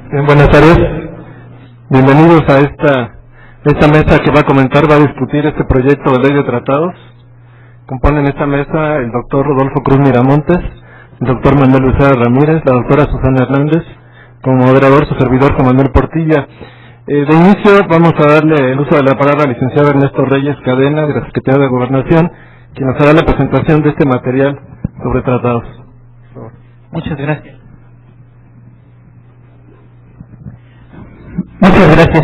Bien, buenas tardes. Bienvenidos a esta mesa que va a discutir este proyecto de ley de tratados. Componen esta mesa el doctor Rodolfo Cruz Miramontes, el doctor Manuel Becerra Ramírez, la doctora Susana Hernández, como moderador su servidor Juan Manuel Portilla. De inicio vamos a darle el uso de la palabra al licenciado Ernesto Reyes Cadena, de la Secretaría de Gobernación, quien nos hará la presentación de este material sobre tratados. Muchas gracias. Muchas gracias.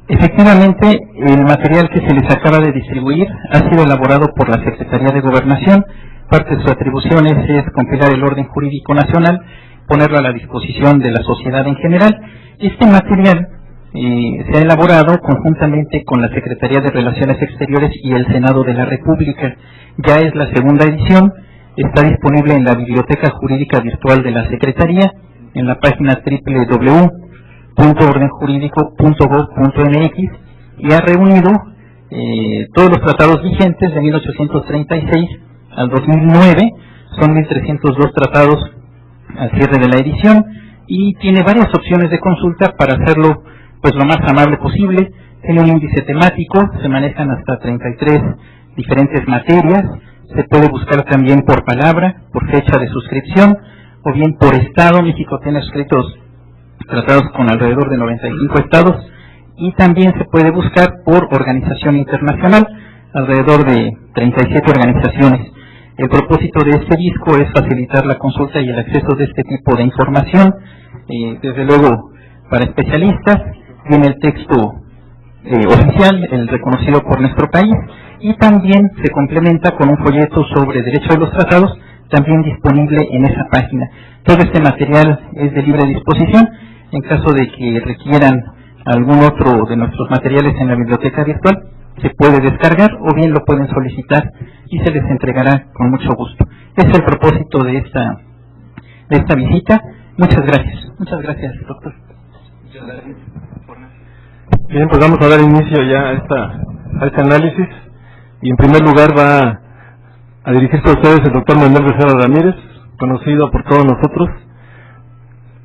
Efectivamente, el material que se les acaba de distribuir ha sido elaborado por la Secretaría de Gobernación. Parte de sus atribuciones es compilar el orden jurídico nacional, ponerlo a la disposición de la sociedad en general. Este material se ha elaborado conjuntamente con la Secretaría de Relaciones Exteriores y el Senado de la República. Ya es la segunda edición, está disponible en la Biblioteca Jurídica Virtual de la Secretaría, en la página www.ordenjurídico.gov.mx, y ha reunido todos los tratados vigentes de 1836 al 2009, son 1302 tratados al cierre de la edición, y tiene varias opciones de consulta para hacerlo pues lo más amable posible. Tiene un índice temático, se manejan hasta 33 diferentes materias, se puede buscar también por palabra, por fecha de suscripción, o bien por estado. México tiene suscritos tratados con alrededor de 95 estados, y también se puede buscar por organización internacional, alrededor de 37 organizaciones. El propósito de este disco es facilitar la consulta y el acceso de este tipo de información, desde luego para especialistas. Viene el texto oficial, el reconocido por nuestro país, y también se complementa con un folleto sobre derecho de los tratados, también disponible en esa página. Todo este material es de libre disposición. En caso de que requieran algún otro de nuestros materiales en la biblioteca virtual, se puede descargar o bien lo pueden solicitar y se les entregará con mucho gusto. Ese es el propósito de esta visita. Muchas gracias. Muchas gracias, doctor. Muchas gracias. Bien, pues vamos a dar inicio ya a este análisis, y en primer lugar va a dirigirse a ustedes el doctor Manuel Becerra Ramírez, conocido por todos nosotros.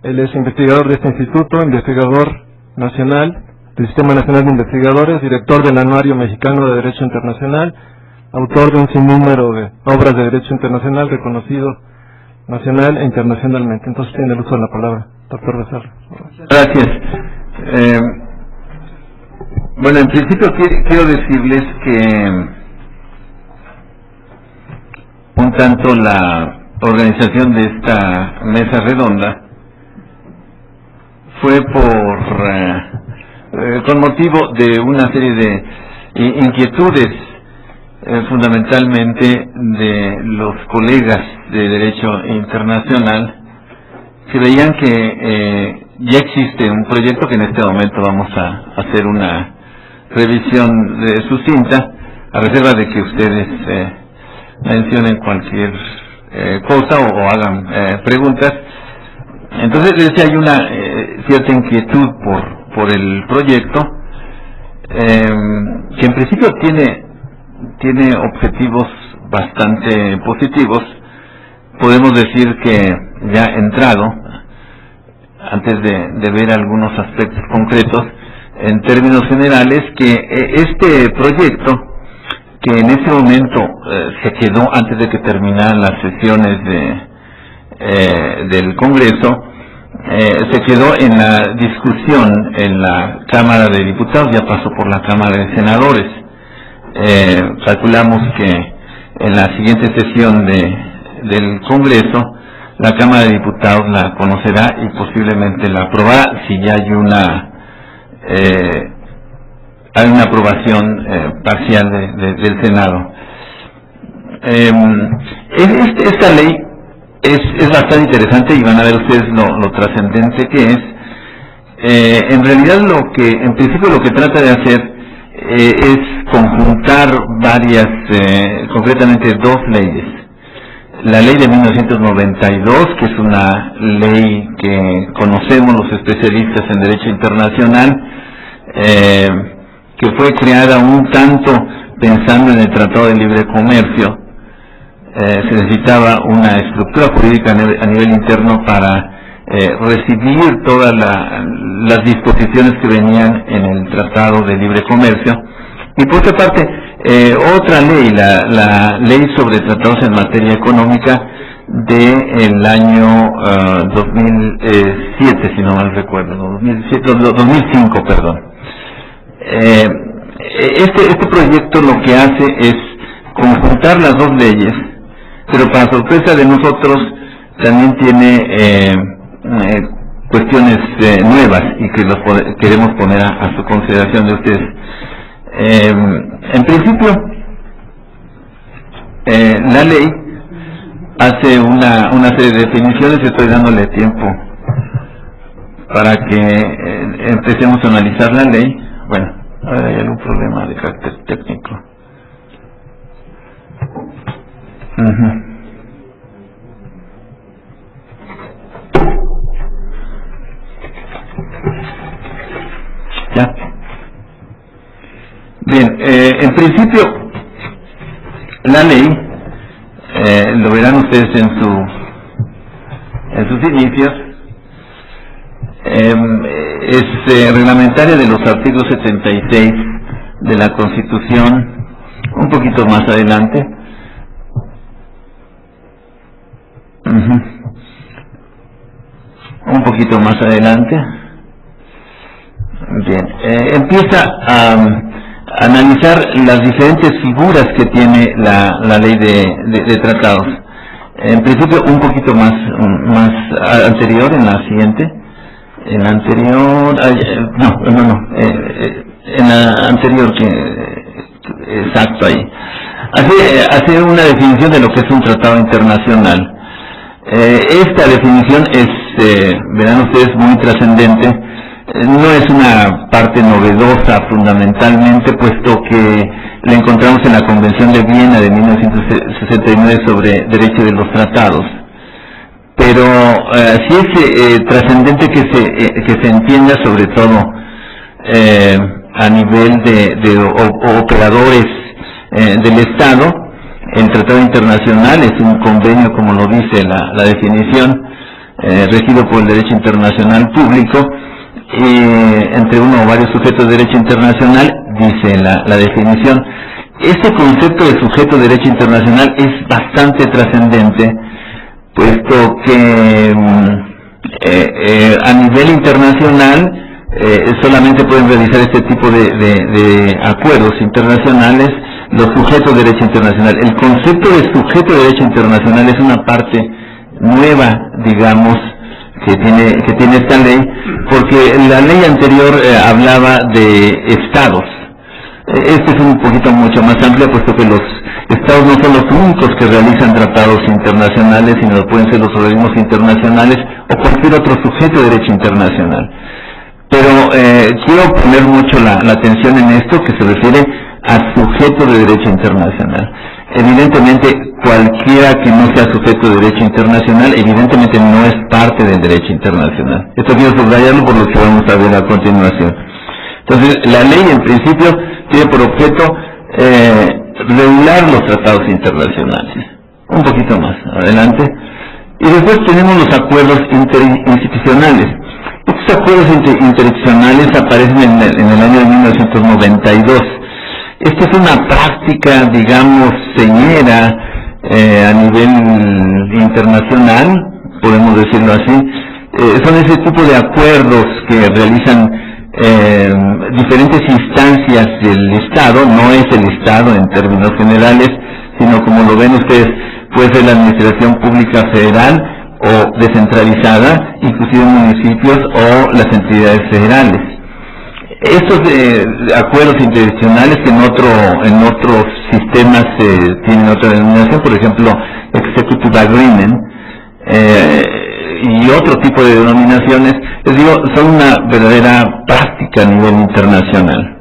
Él es investigador de este instituto, investigador nacional del Sistema Nacional de Investigadores, director del Anuario Mexicano de Derecho Internacional, autor de un sinnúmero de obras de derecho internacional reconocido nacional e internacionalmente. Entonces tiene el uso de la palabra, doctor Becerra. Gracias. Bueno, en principio quiero decirles que un tanto la organización de esta mesa redonda fue con motivo de una serie de inquietudes, fundamentalmente de los colegas de Derecho Internacional, que veían que ya existe un proyecto que en este momento vamos a hacer una revisión sucinta, a reserva de que ustedes mencionen cualquier cosa o hagan preguntas. Entonces hay una cierta inquietud por el proyecto, que en principio tiene objetivos bastante positivos. Podemos decir que ya entrado, antes de ver algunos aspectos concretos, en términos generales, que este proyecto, que en ese momento se quedó antes de que terminaran las sesiones del Congreso, se quedó en la discusión en la Cámara de Diputados, ya pasó por la Cámara de Senadores. Calculamos que en la siguiente sesión del Congreso, la Cámara de Diputados la conocerá y posiblemente la aprobará, si ya hay una aprobación parcial del Senado. Esta ley es bastante interesante, y van a ver ustedes lo trascendente que es. En realidad en principio lo que trata de hacer es conjuntar varias, concretamente dos leyes. La ley de 1992, que es una ley que conocemos los especialistas en derecho internacional, que fue creada un tanto pensando en el Tratado de Libre Comercio. Se necesitaba una estructura jurídica a nivel interno para recibir todas las disposiciones que venían en el Tratado de Libre Comercio. Y por otra parte, otra ley, la Ley sobre Tratados en Materia Económica del año 2007, si no mal recuerdo, 2005, perdón. Este proyecto lo que hace es conjuntar las dos leyes, pero para sorpresa de nosotros también tiene cuestiones nuevas y que los queremos poner a su consideración de ustedes. En principio, la ley hace una serie de definiciones. Estoy dándole tiempo para que empecemos a analizar la ley. Bueno, hay algún problema de carácter técnico. Ya. Bien, en principio, la ley, lo verán ustedes en sus inicios, es reglamentaria de los artículos 76 de la Constitución, un poquito más adelante. Un poquito más adelante. Bien, empieza a analizar las diferentes figuras que tiene la ley de tratados. En principio, un poquito más anterior, en la siguiente. En la anterior, en la anterior, exacto, ahí. Hace una definición de lo que es un tratado internacional. Esta definición es, verán ustedes, muy trascendente. No es una parte novedosa fundamentalmente, puesto que la encontramos en la Convención de Viena de 1969 sobre Derecho de los Tratados. Pero sí es trascendente que se entienda, sobre todo a nivel de operadores del Estado. El Tratado Internacional es un convenio, como lo dice la definición, regido por el derecho internacional público, entre uno o varios sujetos de derecho internacional, dice la definición. Este concepto de sujeto de derecho internacional es bastante trascendente, puesto que a nivel internacional solamente pueden realizar este tipo de acuerdos internacionales los sujetos de derecho internacional. El concepto de sujeto de derecho internacional es una parte nueva, digamos, que tiene esta ley, porque la ley anterior hablaba de estados. Este es un poquito mucho más amplio, puesto que los estados no son los únicos que realizan tratados internacionales, sino pueden ser los organismos internacionales o cualquier otro sujeto de derecho internacional. Pero quiero poner mucho la atención en esto, que se refiere a sujeto de derecho internacional. Evidentemente, cualquiera que no sea sujeto de derecho internacional, evidentemente no es parte del derecho internacional. Esto quiero subrayarlo por lo que vamos a ver a continuación. Entonces, la ley en principio tiene por objeto regular los tratados internacionales. Un poquito más adelante. Y después tenemos los acuerdos interinstitucionales. Estos acuerdos interinstitucionales aparecen en el año de 1992. Esta es una práctica, digamos, señera a nivel internacional, podemos decirlo así. Son ese tipo de acuerdos que realizan diferentes instancias del Estado. No es el Estado en términos generales, sino, como lo ven ustedes, puede ser la administración pública federal o descentralizada, inclusive municipios o las entidades federales. Estos acuerdos interinstitucionales, que en otros sistemas tienen otra denominación, por ejemplo, Executive Agreement, y otro tipo de denominaciones, les digo, son una verdadera práctica a nivel internacional.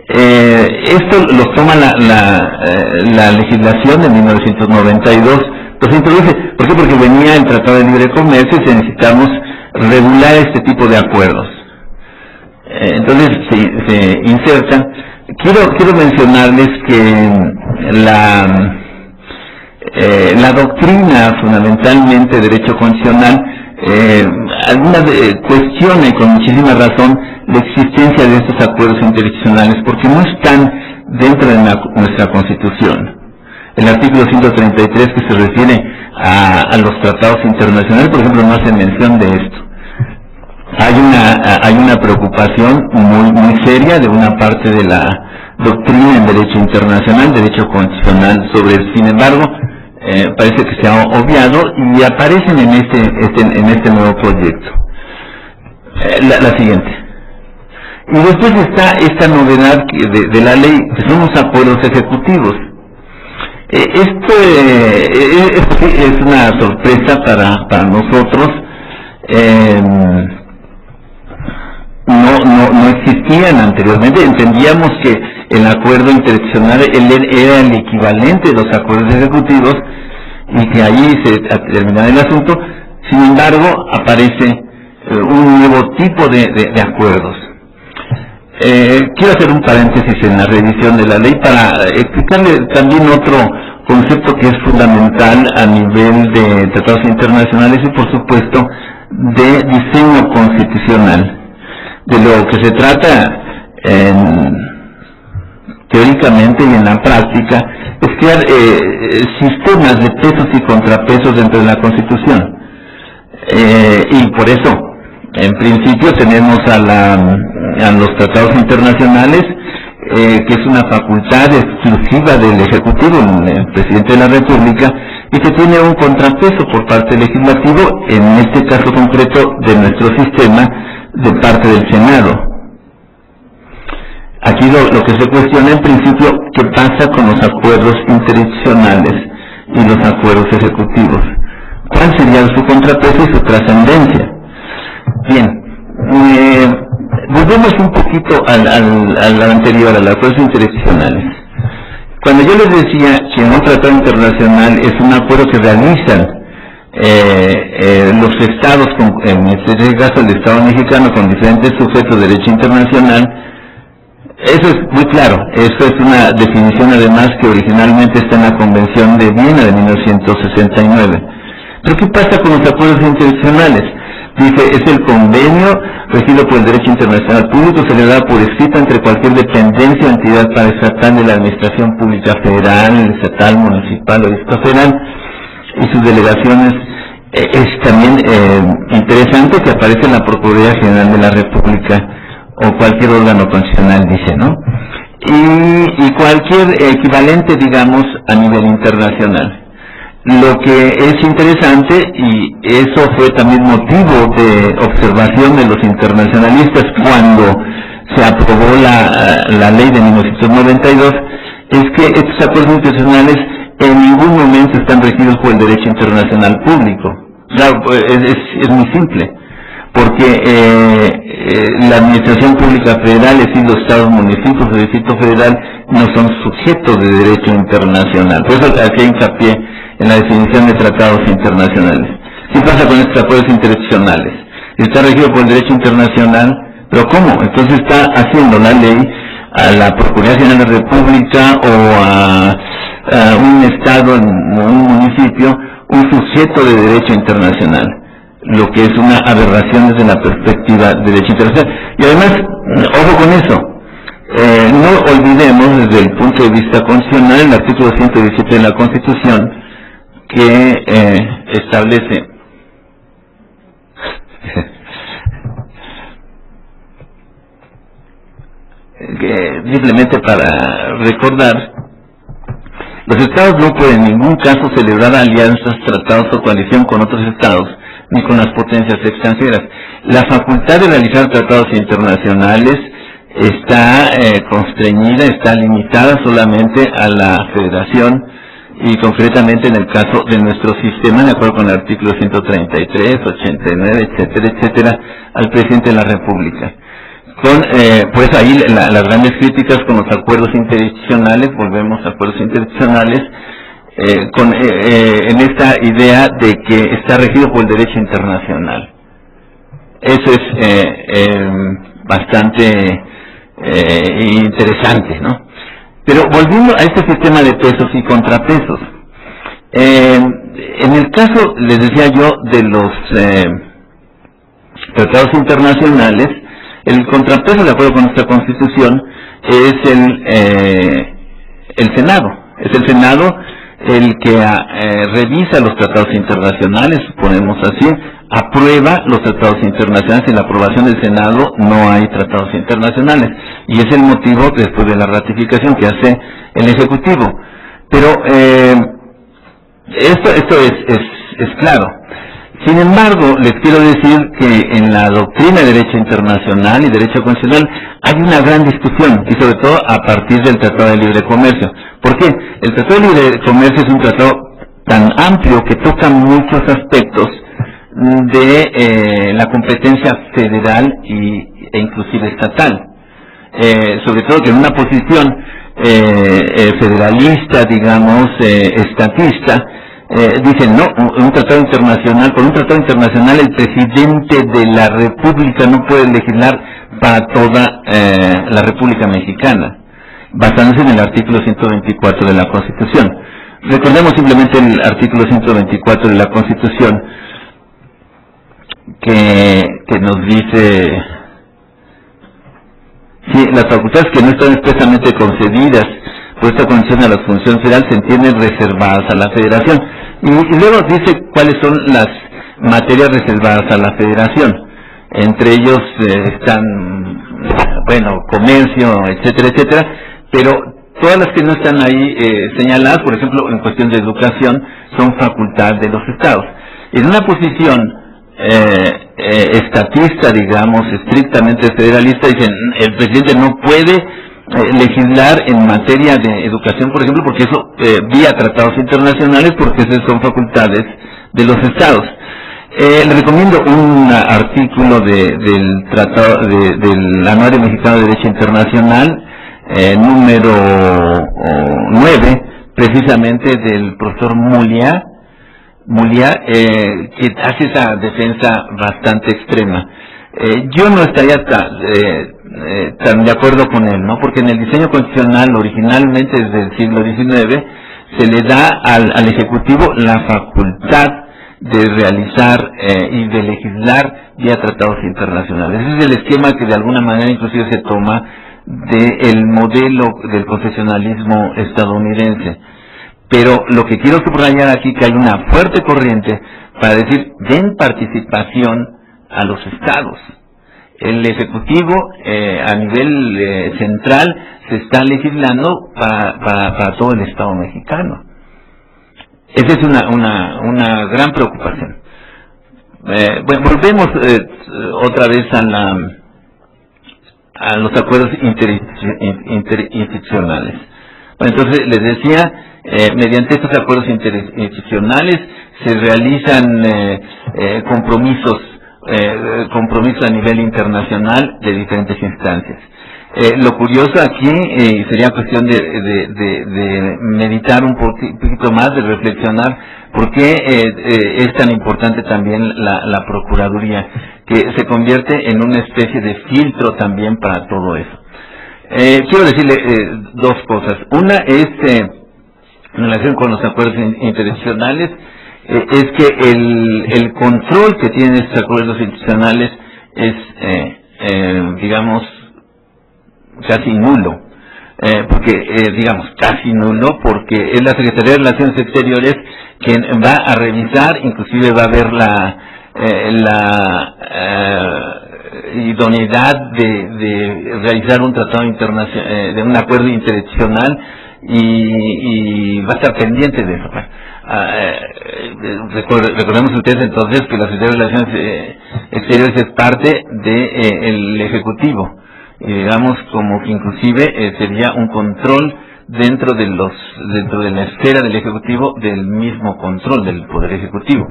Esto los toma la legislación de 1992, los introduce. ¿Por qué? Porque venía el Tratado de Libre Comercio y necesitamos regular este tipo de acuerdos. Entonces se insertan. Quiero mencionarles que la doctrina fundamentalmente de derecho constitucional cuestiona, y con muchísima razón, la existencia de estos acuerdos interinstitucionales, porque no están dentro de nuestra Constitución. El artículo 133, que se refiere a los tratados internacionales, por ejemplo, no hace mención de esto. Hay una preocupación muy seria de una parte de la doctrina en derecho internacional, derecho constitucional sobre él. Sin embargo, parece que se ha obviado y aparecen en este nuevo proyecto. La siguiente. Y después está esta novedad de la ley, que son los acuerdos ejecutivos. Esto es una sorpresa para nosotros. No existían anteriormente. Entendíamos que el acuerdo interinstitucional era el equivalente de los acuerdos ejecutivos y que allí se terminaba el asunto. Sin embargo, aparece un nuevo tipo de acuerdos. Quiero hacer un paréntesis en la revisión de la ley para explicarle también otro concepto que es fundamental a nivel de tratados internacionales y, por supuesto, de diseño constitucional. De lo que se trata teóricamente y en la práctica es crear sistemas de pesos y contrapesos dentro de la Constitución. Y por eso, en principio, tenemos a los tratados internacionales, que es una facultad exclusiva del Ejecutivo, el Presidente de la República, y que tiene un contrapeso por parte del Legislativo, en este caso concreto de nuestro sistema, de parte del Senado. Aquí lo que se cuestiona en principio, ¿qué pasa con los acuerdos interinstitucionales y los acuerdos ejecutivos? ¿Cuál sería su contrapeso y su trascendencia? Bien, volvemos un poquito al anterior, a los acuerdos interinstitucionales. Cuando yo les decía que un tratado internacional es un acuerdo que realizan los estados, en este caso el Estado mexicano, con diferentes sujetos de derecho internacional, eso es muy claro. Eso es una definición además que originalmente está en la Convención de Viena de 1969. Pero ¿qué pasa con los acuerdos internacionales? Dice, es el convenio regido por el derecho internacional público celebrado por escrito entre cualquier dependencia o entidad paraestatal de la Administración Pública Federal, estatal, municipal o distrito y sus delegaciones. Es también interesante que aparece en la Procuraduría General de la República o cualquier órgano constitucional, dice, ¿no? Y cualquier equivalente, digamos, a nivel internacional. Lo que es interesante, y eso fue también motivo de observación de los internacionalistas cuando se aprobó la ley de 1992, es que estos acuerdos internacionales en ningún momento están regidos por el derecho internacional público. Claro, es muy simple, porque la Administración Pública Federal, es decir, los estados, municipios, el Distrito Federal, no son sujetos de derecho internacional. Por eso aquí hay hincapié en la definición de tratados internacionales. ¿Qué pasa con estos acuerdos interinstitucionales? Está regido por el derecho internacional, pero ¿cómo? Entonces está haciendo la ley a la Procuraduría General de la República o a un estado, un municipio, un sujeto de derecho internacional, lo que es una aberración desde la perspectiva de derecho internacional. Y además, ojo con eso, no olvidemos desde el punto de vista constitucional el artículo 117 de la Constitución, que establece que, simplemente para recordar, los estados no pueden en ningún caso celebrar alianzas, tratados o coalición con otros estados, ni con las potencias extranjeras. La facultad de realizar tratados internacionales está constreñida, está limitada solamente a la federación, y concretamente en el caso de nuestro sistema, de acuerdo con el artículo 133, 89, etcétera, etcétera, al presidente de la República. Pues ahí las grandes críticas con los acuerdos interinstitucionales, volvemos a acuerdos interinstitucionales, en esta idea de que está regido por el derecho internacional. Eso es bastante interesante, ¿no? Pero volviendo a este sistema de pesos y contrapesos, en el caso, les decía yo, de tratados internacionales, el contrapeso, de acuerdo con nuestra Constitución, es el Senado. Es el Senado el que revisa los tratados internacionales, suponemos así, aprueba los tratados internacionales. En la aprobación del Senado no hay tratados internacionales, y es el motivo después de la ratificación que hace el Ejecutivo. Pero esto es claro. Sin embargo, les quiero decir que en la doctrina de derecho internacional y derecho constitucional hay una gran discusión, y sobre todo a partir del Tratado de Libre Comercio. ¿Por qué? El Tratado de Libre Comercio es un tratado tan amplio que toca muchos aspectos de la competencia federal e inclusive estatal. Sobre todo que en una posición federalista, digamos, estatista, dicen, no, un tratado internacional, por un tratado internacional el presidente de la República no puede legislar para toda la República Mexicana, basándose en el artículo 124 de la Constitución. Recordemos simplemente el artículo 124 de la Constitución, que nos dice, sí, las facultades que no están expresamente concedidas por esta Constitución a las funciones federales se entienden reservadas a la Federación. Y luego dice cuáles son las materias reservadas a la Federación. Entre ellos están, bueno, comercio, etcétera, etcétera, pero todas las que no están ahí señaladas, por ejemplo, en cuestión de educación, son facultad de los estados. En una posición estatista, digamos, estrictamente federalista, dicen, el presidente no puede legislar en materia de educación, por ejemplo, porque eso vía tratados internacionales, porque esas son facultades de los estados. Le recomiendo un artículo del tratado del Anuario Mexicano de Derecho Internacional, número 9, precisamente del profesor Mulia, que hace esa defensa bastante extrema. Yo no estaría tan de acuerdo con él, ¿no? Porque en el diseño constitucional, originalmente desde el siglo XIX, se le da al Ejecutivo la facultad de realizar y de legislar vía tratados internacionales. Ese es el esquema que de alguna manera inclusive se toma del modelo del concesionalismo estadounidense. Pero lo que quiero subrayar aquí, que hay una fuerte corriente para decir, den participación a los estados. El Ejecutivo a nivel central se está legislando para todo el Estado mexicano. Esa es una gran preocupación. Bueno, volvemos otra vez a los acuerdos interinstitucionales. Bueno, entonces les decía, mediante estos acuerdos interinstitucionales se realizan compromisos a nivel internacional de diferentes instancias. Lo curioso aquí sería cuestión de meditar un poquito más, de reflexionar por qué es tan importante también la Procuraduría, que se convierte en una especie de filtro también para todo eso. Quiero decirle dos cosas. Una es, en relación con los acuerdos interinstitucionales, es que el control que tienen estos acuerdos institucionales es, digamos, casi nulo, casi nulo, porque es la Secretaría de Relaciones Exteriores quien va a revisar, inclusive va a ver la idoneidad de realizar un tratado internacional, de un acuerdo interinstitucional, y va a estar pendiente de eso. Recordemos ustedes entonces que la Secretaría de Relaciones Exteriores es parte del Ejecutivo, y digamos como que inclusive sería un control dentro de la esfera del Ejecutivo, del mismo control del Poder Ejecutivo.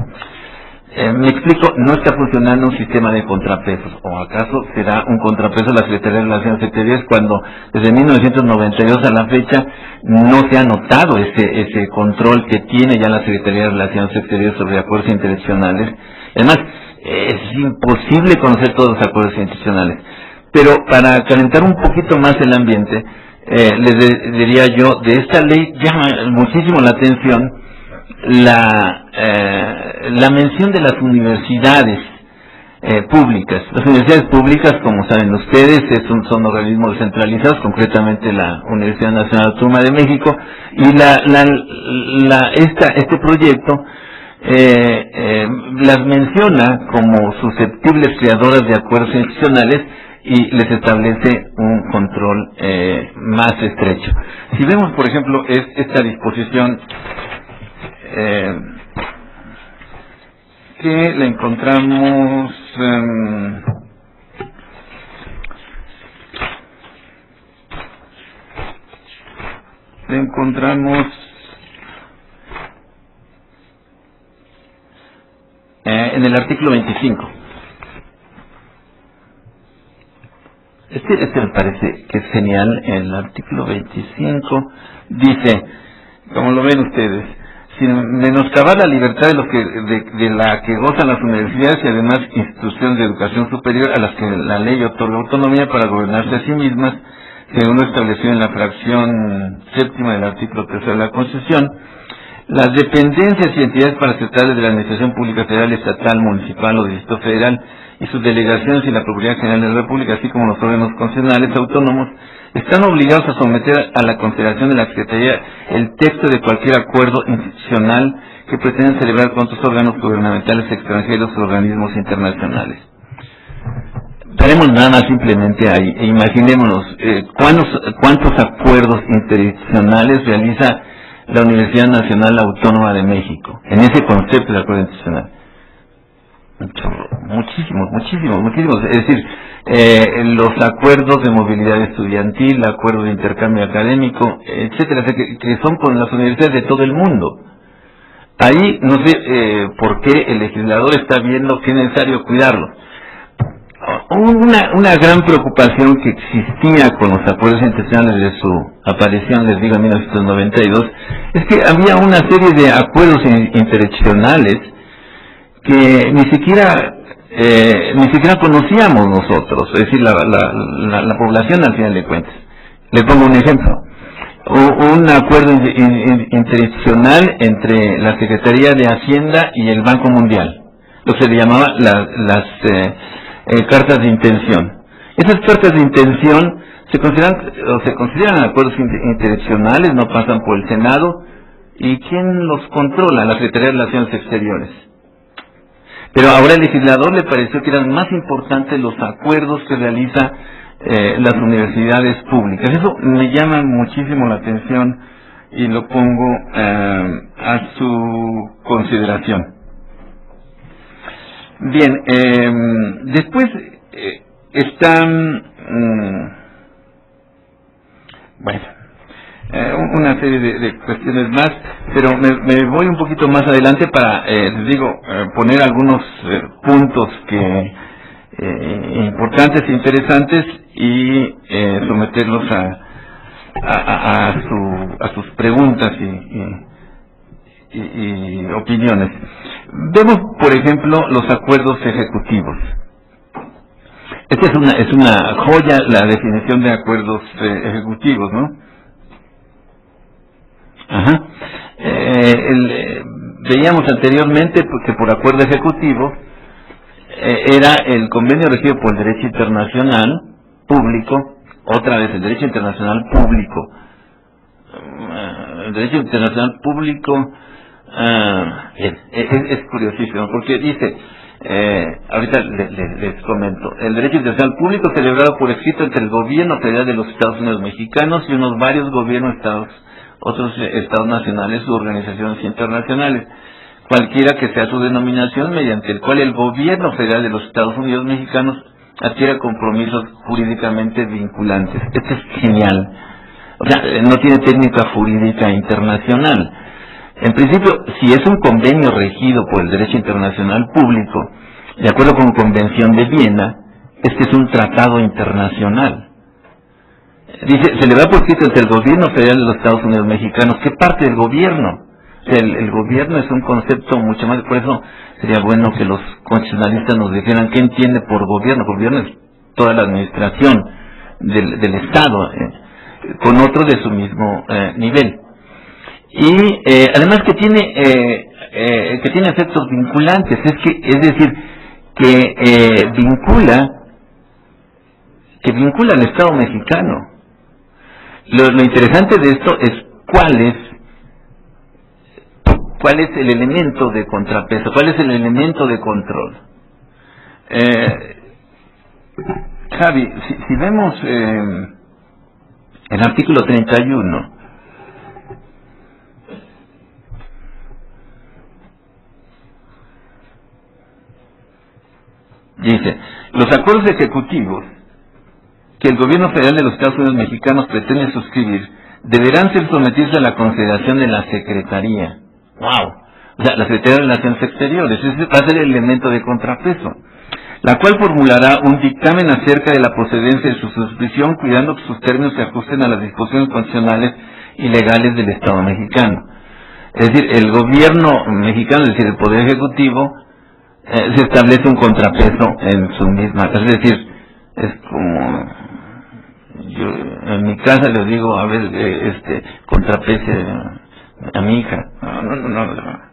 Me explico, no está funcionando un sistema de contrapesos, o acaso será un contrapeso la Secretaría de Relaciones Exteriores cuando desde 1992 a la fecha no se ha notado ese control que tiene ya la Secretaría de Relaciones Exteriores sobre acuerdos interinstitucionales. Además, es imposible conocer todos los acuerdos interinstitucionales. Pero para calentar un poquito más el ambiente, les diría yo, de esta ley llama muchísimo la atención la mención de las universidades públicas. Las universidades públicas, como saben ustedes, son organismos descentralizados, concretamente la Universidad Nacional Autónoma de México, y este proyecto las menciona como susceptibles creadoras de acuerdos institucionales y les establece un control más estrecho. Si vemos, por ejemplo, esta disposición que la encontramos en el artículo 25. Este me parece que es genial. El artículo 25 dice, como lo ven ustedes, sin menoscabar la libertad de la que gozan las universidades y además instituciones de educación superior a las que la ley otorga autonomía para gobernarse a sí mismas, según lo establecido en la fracción séptima del artículo 3 de la Constitución, las dependencias y entidades paraestatales de la Administración Pública Federal, Estatal, Municipal o Distrito Federal y sus delegaciones y la Procuraduría General de la República, así como los órganos constitucionales autónomos, están obligados a someter a la consideración de la Secretaría el texto de cualquier acuerdo institucional que pretendan celebrar con otros órganos gubernamentales extranjeros o organismos internacionales. Paremos nada más simplemente ahí e imaginémonos cuántos acuerdos interinstitucionales realiza la Universidad Nacional Autónoma de México en ese concepto de acuerdo institucional. Muchísimos. Es decir, los acuerdos de movilidad estudiantil, acuerdos de intercambio académico, etcétera, que son con las universidades de todo el mundo. Ahí no sé por qué el legislador está viendo que es necesario cuidarlo. Una gran preocupación que existía con los acuerdos internacionales desde su aparición, les digo, en 1992, es que había una serie de acuerdos interinstitucionales que ni siquiera conocíamos nosotros, es decir, la población al final de cuentas. Le pongo un ejemplo. Un acuerdo interinstitucional entre la Secretaría de Hacienda y el Banco Mundial, lo que se le llamaba las cartas de intención. Esas cartas de intención se consideran acuerdos interinstitucionales, no pasan por el Senado. ¿Y quién los controla? La Secretaría de Relaciones Exteriores. Pero ahora el legislador le pareció que eran más importantes los acuerdos que realiza las universidades públicas. Eso me llama muchísimo la atención y lo pongo a su consideración. Bien, después están una serie de cuestiones más, pero me voy un poquito más adelante para, les digo, poner algunos puntos importantes e interesantes y someterlos a sus preguntas y opiniones. Vemos, por ejemplo, los acuerdos ejecutivos. Esta es una joya, la definición de acuerdos ejecutivos, ¿no? Ajá. Veíamos anteriormente que por acuerdo ejecutivo era el convenio regido por el derecho internacional público, otra vez el derecho internacional público. El derecho internacional público es curiosísimo, porque dice, ahorita les comento, el derecho internacional público celebrado por escrito entre el gobierno federal de los Estados Unidos mexicanos y unos varios gobiernos otros estados nacionales u organizaciones internacionales, cualquiera que sea su denominación, mediante el cual el gobierno federal de los Estados Unidos mexicanos adquiera compromisos jurídicamente vinculantes. Esto es genial. O sea, no tiene técnica jurídica internacional. En principio, si es un convenio regido por el derecho internacional público, de acuerdo con la Convención de Viena, es que es un tratado internacional. Dice, se le va por escrito entre el gobierno federal de los Estados Unidos mexicanos. ¿Qué parte del gobierno? O sea, el gobierno es un concepto mucho más, por eso sería bueno que los constitucionalistas nos dijeran qué entiende por gobierno. Gobierno es toda la administración del Estado, con otros de su mismo nivel. Y además que tiene efectos vinculantes, es decir, que vincula al Estado mexicano. Lo interesante de esto es cuál es el elemento de contrapeso, cuál es el elemento de control. Javi, si vemos el artículo 31, dice, los acuerdos ejecutivos que el gobierno federal de los Estados Unidos mexicanos pretende suscribir deberán ser sometidos a la consideración de la Secretaría. ¡Wow! O sea, la Secretaría de Relaciones Exteriores, ese va a ser el elemento de contrapeso, la cual formulará un dictamen acerca de la procedencia de su suscripción, cuidando que sus términos se ajusten a las disposiciones constitucionales y legales del Estado mexicano. Es decir, el gobierno mexicano, es decir, el Poder Ejecutivo, se establece un contrapeso en su misma, es decir, es como yo en mi casa le digo, a ver, contrapese a mi hija. No.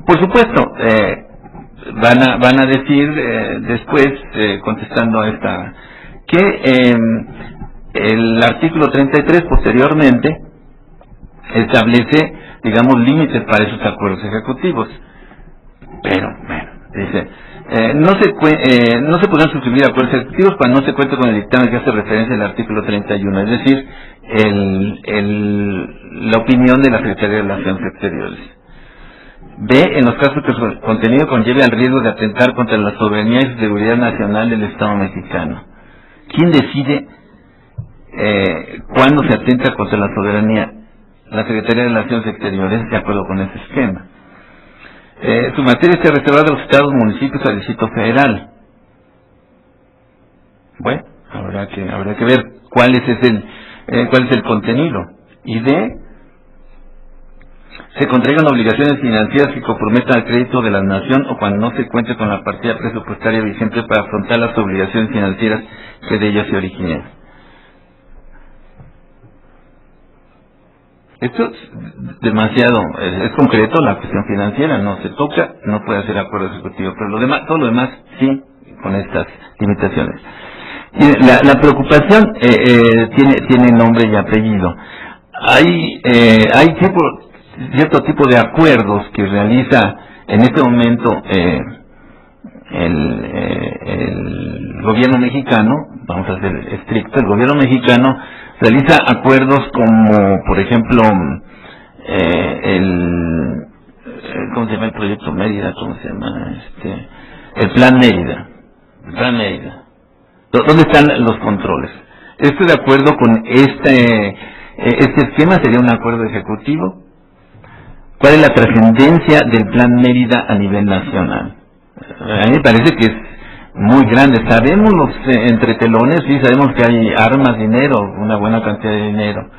Por supuesto, van a decir después, contestando a esta, que el artículo 33 posteriormente establece, digamos, límites para esos acuerdos ejecutivos. Pero, bueno, dice, no se podrán suscribir acuerdos ejecutivos cuando no se cuente con el dictamen que hace referencia al artículo 31, es decir, la opinión de la Secretaría de Relaciones Exteriores. B, en los casos que su contenido conlleve al riesgo de atentar contra la soberanía y seguridad nacional del Estado mexicano. ¿Quién decide cuándo se atenta contra la soberanía? La Secretaría de Relaciones Exteriores, de acuerdo con ese esquema. Su materia está reservada a los estados, municipios, al Distrito Federal. Bueno, habrá que ver cuál es el contenido. Y D, se contraigan obligaciones financieras que comprometan al crédito de la nación o cuando no se cuente con la partida presupuestaria vigente para afrontar las obligaciones financieras que de ellas se originen. Esto es demasiado, es concreto, la cuestión financiera no se toca, no puede hacer acuerdo ejecutivo, pero todo lo demás sí, con estas limitaciones. Y la preocupación tiene nombre y apellido. Hay cierto tipo de acuerdos que realiza en este momento el gobierno mexicano, vamos a ser estricto, el gobierno mexicano realiza acuerdos como, por ejemplo, ¿cómo se llama el proyecto Mérida? ¿Cómo se llama? El Plan Mérida. ¿Dónde están los controles? Estoy de acuerdo con este esquema, sería un acuerdo ejecutivo. ¿Cuál es la trascendencia del Plan Mérida a nivel nacional? A mí me parece que es muy grande. Sabemos los entretelones, sí, sabemos que hay armas, dinero, una buena cantidad de dinero,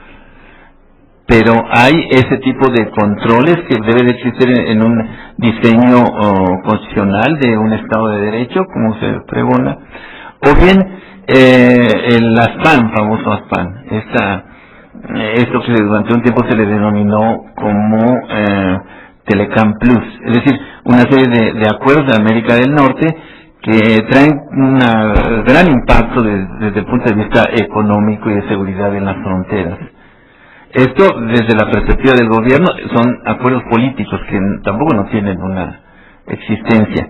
pero hay ese tipo de controles que debe de existir en un diseño constitucional de un Estado de Derecho, como se pregona, o bien el ASPAN, famoso ASPAN, esto que durante un tiempo se le denominó como Telecam Plus, es decir, una serie de acuerdos de América del Norte que traen un gran impacto desde el punto de vista económico y de seguridad en las fronteras. Esto, desde la perspectiva del gobierno, son acuerdos políticos que tampoco no tienen una existencia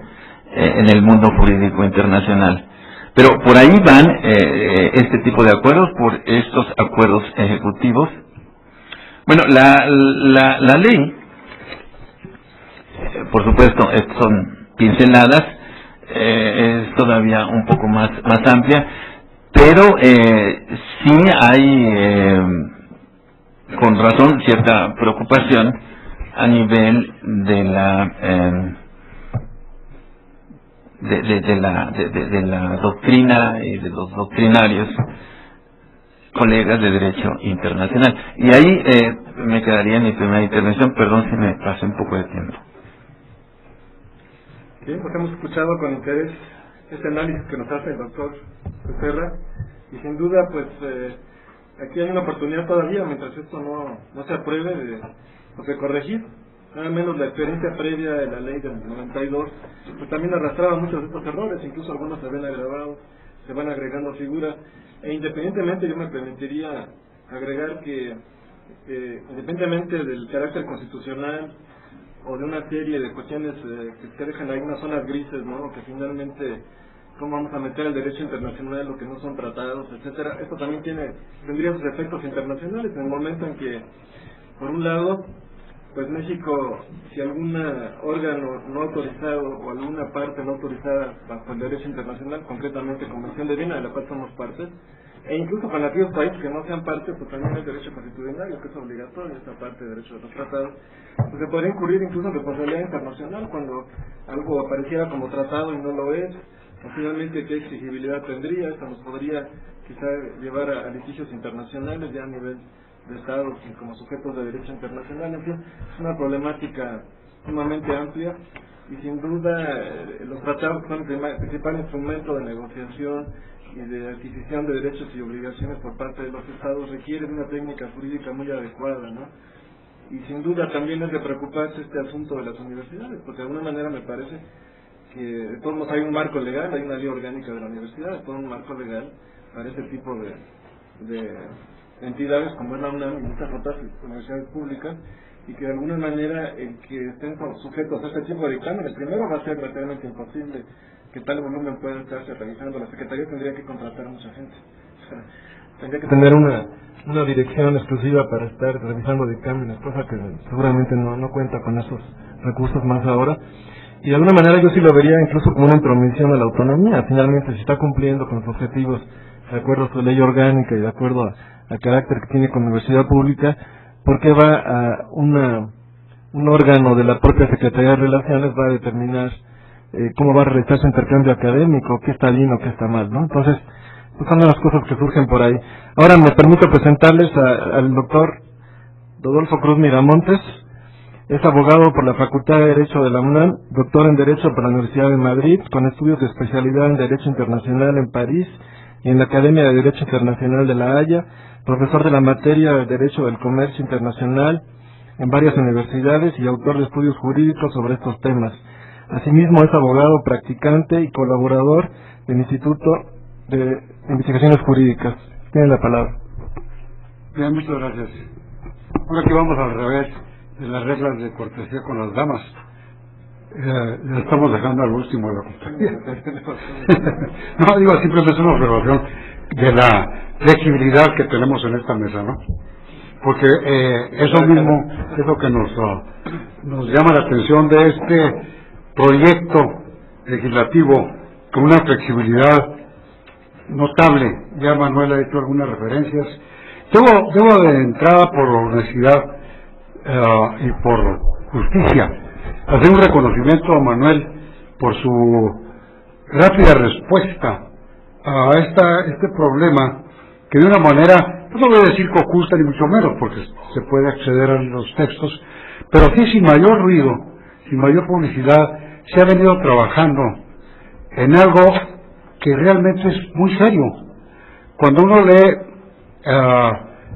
en el mundo jurídico internacional. Pero por ahí van este tipo de acuerdos, por estos acuerdos ejecutivos. Bueno, la ley, por supuesto, son pinceladas, es todavía un poco más amplia, pero sí hay, con razón, cierta preocupación a nivel de la doctrina y de los doctrinarios colegas de derecho internacional. Y ahí me quedaría mi primera intervención, perdón si me pasé un poco de tiempo. Bien, pues hemos escuchado con interés este análisis que nos hace el doctor Becerra, y sin duda pues aquí hay una oportunidad todavía, mientras esto no se apruebe, de corregir nada menos la experiencia previa de la ley del 92, pues también arrastraba muchos de estos errores, incluso algunos se ven agravados, se van agregando figuras, e independientemente yo me permitiría agregar que independientemente del carácter constitucional o de una serie de cuestiones que dejan ahí unas zonas grises, ¿no? Que finalmente cómo vamos a meter el derecho internacional, lo que no son tratados, etcétera. Esto también tendría sus efectos internacionales en el momento en que, por un lado, pues México, si algún órgano no autorizado o alguna parte no autorizada bajo el derecho internacional, concretamente Convención de Viena, de la cual somos partes, e incluso con aquellos países que no sean parte, pues también el derecho constitucional, que es obligatorio, esta parte de derecho de los tratados, pues se podría incurrir incluso en responsabilidad internacional cuando algo apareciera como tratado y no lo es, o finalmente qué exigibilidad tendría. Esto nos podría quizá llevar a litigios internacionales ya a nivel de Estados y como sujetos de derecho internacional. En fin, es una problemática sumamente amplia y sin duda los tratados son el principal instrumento de negociación y de adquisición de derechos y obligaciones por parte de los Estados, requiere de una técnica jurídica muy adecuada, ¿no? Y sin duda también es de preocuparse este asunto de las universidades, porque de alguna manera me parece que de todos modos hay un marco legal, hay una ley orgánica de la universidad, todo un marco legal para este tipo de entidades como es la UNAM y muchas otras universidades públicas, y que de alguna manera el que estén sujetos a este tipo de dictámenes, primero va a ser realmente imposible que tal volumen pueda estarse realizando. La Secretaría tendría que contratar a mucha gente, o sea, tendría que tener una dirección exclusiva para estar revisando dictámenes, cosa que seguramente no cuenta con esos recursos más ahora. Y de alguna manera yo sí lo vería incluso como una intromisión a la autonomía. Finalmente, si está cumpliendo con sus objetivos de acuerdo a su ley orgánica y de acuerdo al carácter que tiene como universidad pública, ¿por qué va a un órgano de la propia Secretaría de Relaciones va a determinar cómo va a realizar su intercambio académico, qué está bien o qué está mal, ¿no? Entonces, pues son las cosas que surgen por ahí. Ahora me permito presentarles al doctor Rodolfo Cruz Miramontes. Es abogado por la Facultad de Derecho de la UNAM, doctor en Derecho por la Universidad de Madrid, con estudios de especialidad en Derecho Internacional en París y en la Academia de Derecho Internacional de La Haya, profesor de la materia de Derecho del Comercio Internacional en varias universidades y autor de estudios jurídicos sobre estos temas. Asimismo es abogado practicante y colaborador del Instituto de Investigaciones Jurídicas. Tiene la palabra. Bien, muchas gracias. Ahora que vamos al revés de las reglas de cortesía con las damas, ya estamos dejando al último de la compañía. No, digo, simplemente es una observación de la flexibilidad que tenemos en esta mesa, ¿no? Porque eso mismo es lo que nos llama la atención de este proyecto legislativo con una flexibilidad notable. Ya Manuel ha hecho algunas referencias. Debo de entrada, por honestidad y por justicia, hacer un reconocimiento a Manuel por su rápida respuesta a este problema, que de una manera, no voy a decir que oculta ni mucho menos, porque se puede acceder a los textos, pero sí sin mayor ruido, sin mayor publicidad, se ha venido trabajando en algo que realmente es muy serio. Cuando uno lee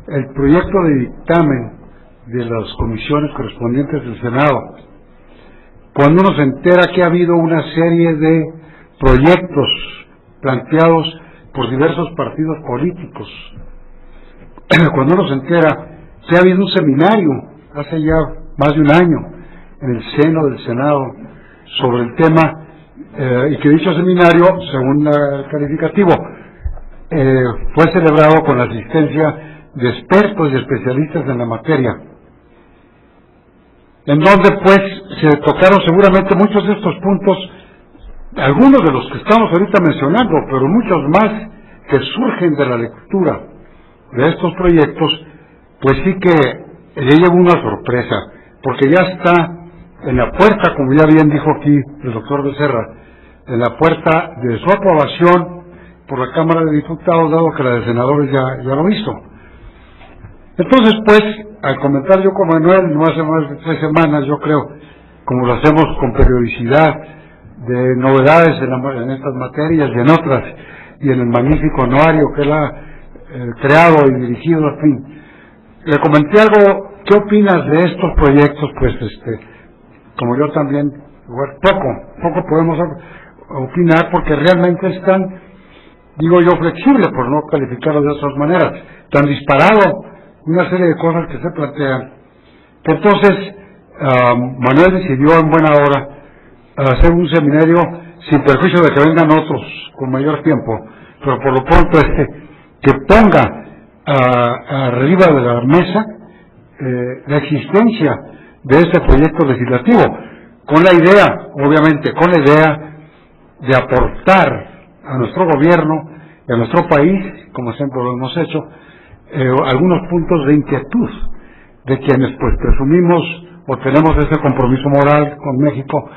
el proyecto de dictamen de las comisiones correspondientes del Senado, cuando uno se entera que ha habido una serie de proyectos planteados por diversos partidos políticos, cuando uno se entera que ha habido un seminario hace ya más de un año en el seno del Senado sobre el tema, y que dicho seminario, según el calificativo, fue celebrado con la asistencia de expertos y especialistas en la materia, en donde pues se tocaron seguramente muchos de estos puntos, algunos de los que estamos ahorita mencionando, pero muchos más que surgen de la lectura de estos proyectos. Pues sí que le llevo una sorpresa, porque ya está en la puerta, como ya bien dijo aquí el doctor Becerra, en la puerta de su aprobación por la Cámara de Diputados, dado que la de senadores ya lo hizo. Entonces, pues, al comentar yo con Manuel, no hace más de 3 semanas, yo creo, como lo hacemos con periodicidad, de novedades en estas materias y en otras, y en el magnífico anuario que él ha creado y dirigido, en fin, le comenté algo ¿qué opinas de estos proyectos? Pues como yo también, poco podemos opinar, porque realmente están, digo yo, flexible, por no calificarlo de otras maneras, tan disparado, una serie de cosas que se plantean, que entonces Manuel decidió en buena hora hacer un seminario sin perjuicio de que vengan otros con mayor tiempo, pero por lo pronto que ponga arriba de la mesa la existencia de este proyecto legislativo, con la idea, obviamente, con la idea de aportar a nuestro gobierno y a nuestro país, como siempre lo hemos hecho, algunos puntos de inquietud de quienes pues presumimos o tenemos ese compromiso moral con México,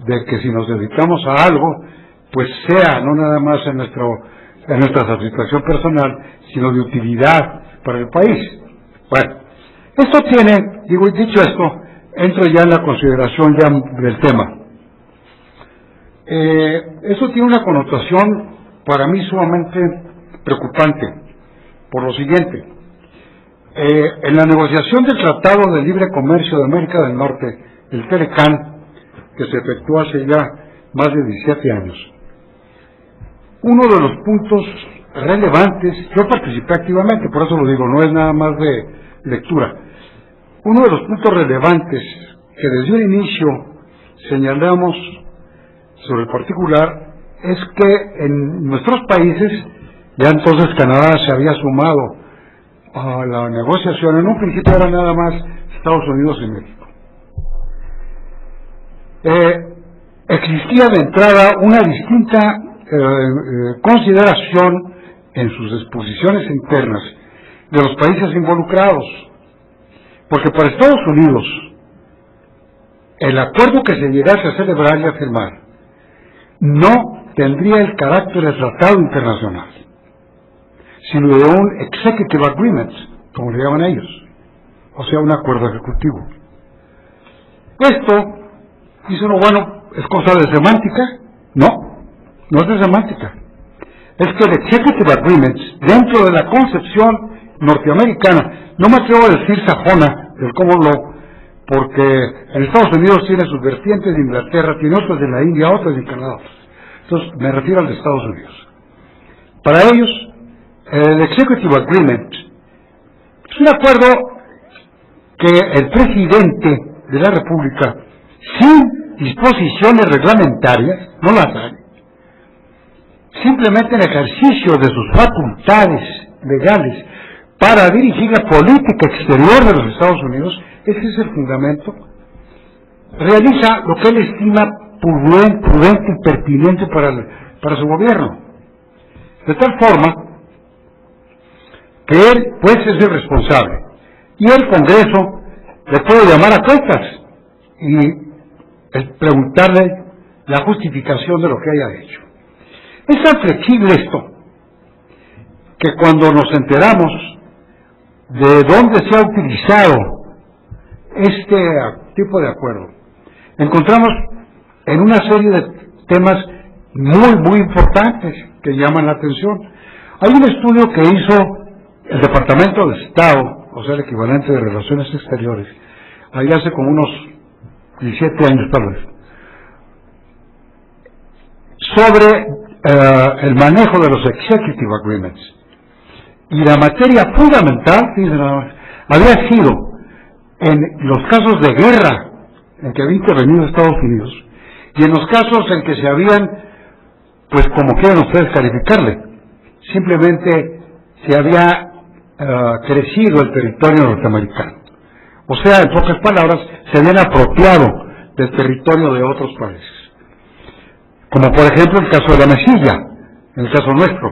de que si nos dedicamos a algo, pues sea no nada más en nuestra satisfacción personal, sino de utilidad para el país. Bueno, esto tiene, dicho esto, entro ya en la consideración ya del tema. Eso tiene una connotación para mí sumamente preocupante, por lo siguiente. En la negociación del Tratado de Libre Comercio de América del Norte, el TELECAN, que se efectuó hace ya más de 17 años, uno de los puntos relevantes, yo participé activamente, por eso lo digo, no es nada más de lectura, uno de los puntos relevantes que desde un inicio señalamos sobre el particular es que en nuestros países, ya entonces Canadá se había sumado a la negociación, en un principio era nada más Estados Unidos y México. Existía de entrada una distinta consideración en sus disposiciones internas de los países involucrados, porque para Estados Unidos el acuerdo que se llegase a celebrar y a firmar no tendría el carácter de tratado internacional, sino de un executive agreement, como le llaman ellos, o sea, un acuerdo ejecutivo. Esto, dice uno, bueno, ¿es cosa de semántica? No es de semántica. Es que el executive agreement, dentro de la concepción norteamericana, no me atrevo a decir sajona, del common law, porque en Estados Unidos tiene sus vertientes, de Inglaterra tiene otras, de la India otras, de Canadá. Entonces me refiero al de Estados Unidos. Para ellos, el executive agreement es un acuerdo que el presidente de la República, sin disposiciones reglamentarias, no las hay, simplemente en ejercicio de sus facultades legales para dirigir la política exterior de los Estados Unidos, ese es el fundamento, realiza lo que él estima prudente y pertinente para su gobierno, de tal forma que él pues es el responsable y el Congreso le puede llamar a cuentas y preguntarle la justificación de lo que haya hecho. Es tan flexible esto que cuando nos enteramos de dónde se ha utilizado este tipo de acuerdo, encontramos en una serie de temas muy importantes que llaman la atención. Hay un estudio que hizo el Departamento de Estado, o sea, el equivalente de Relaciones Exteriores, ahí hace como unos 17 años tal vez, sobre el manejo de los executive agreements. Y la materia fundamental, había sido en los casos de guerra en que había intervenido Estados Unidos y en los casos en que se habían, pues como quieran ustedes calificarle, simplemente se había crecido el territorio norteamericano. O sea, en pocas palabras, se habían apropiado del territorio de otros países. Como por ejemplo el caso de la Mesilla, en el caso nuestro.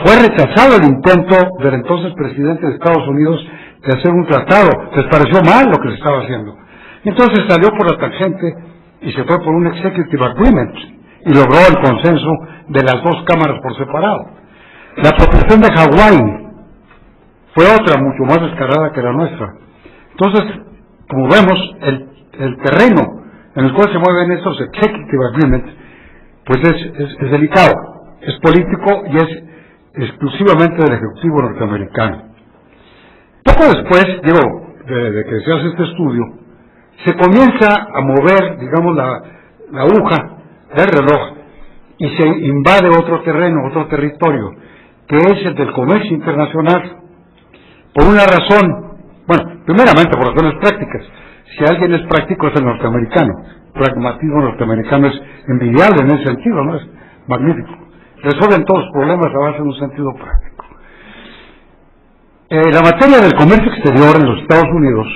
Fue rechazado el intento del entonces presidente de Estados Unidos de hacer un tratado. Les pareció mal lo que se estaba haciendo. Entonces salió por la tangente y se fue por un executive agreement y logró el consenso de las dos cámaras por separado. La apropiación de Hawái fue otra mucho más descarada que la nuestra. Entonces, como vemos, el terreno en el cual se mueven estos executive agreements, pues es delicado, es político y es exclusivamente del Ejecutivo norteamericano. Poco después, de que se hace este estudio, se comienza a mover, digamos, la aguja del reloj y se invade otro terreno, otro territorio, que es el del comercio internacional, por una razón, bueno, primeramente por razones prácticas. Si alguien es práctico es el norteamericano. El pragmatismo norteamericano es envidiable en ese sentido, ¿no? Es magnífico. Resuelven todos los problemas a base de un sentido práctico. La materia del comercio exterior en los Estados Unidos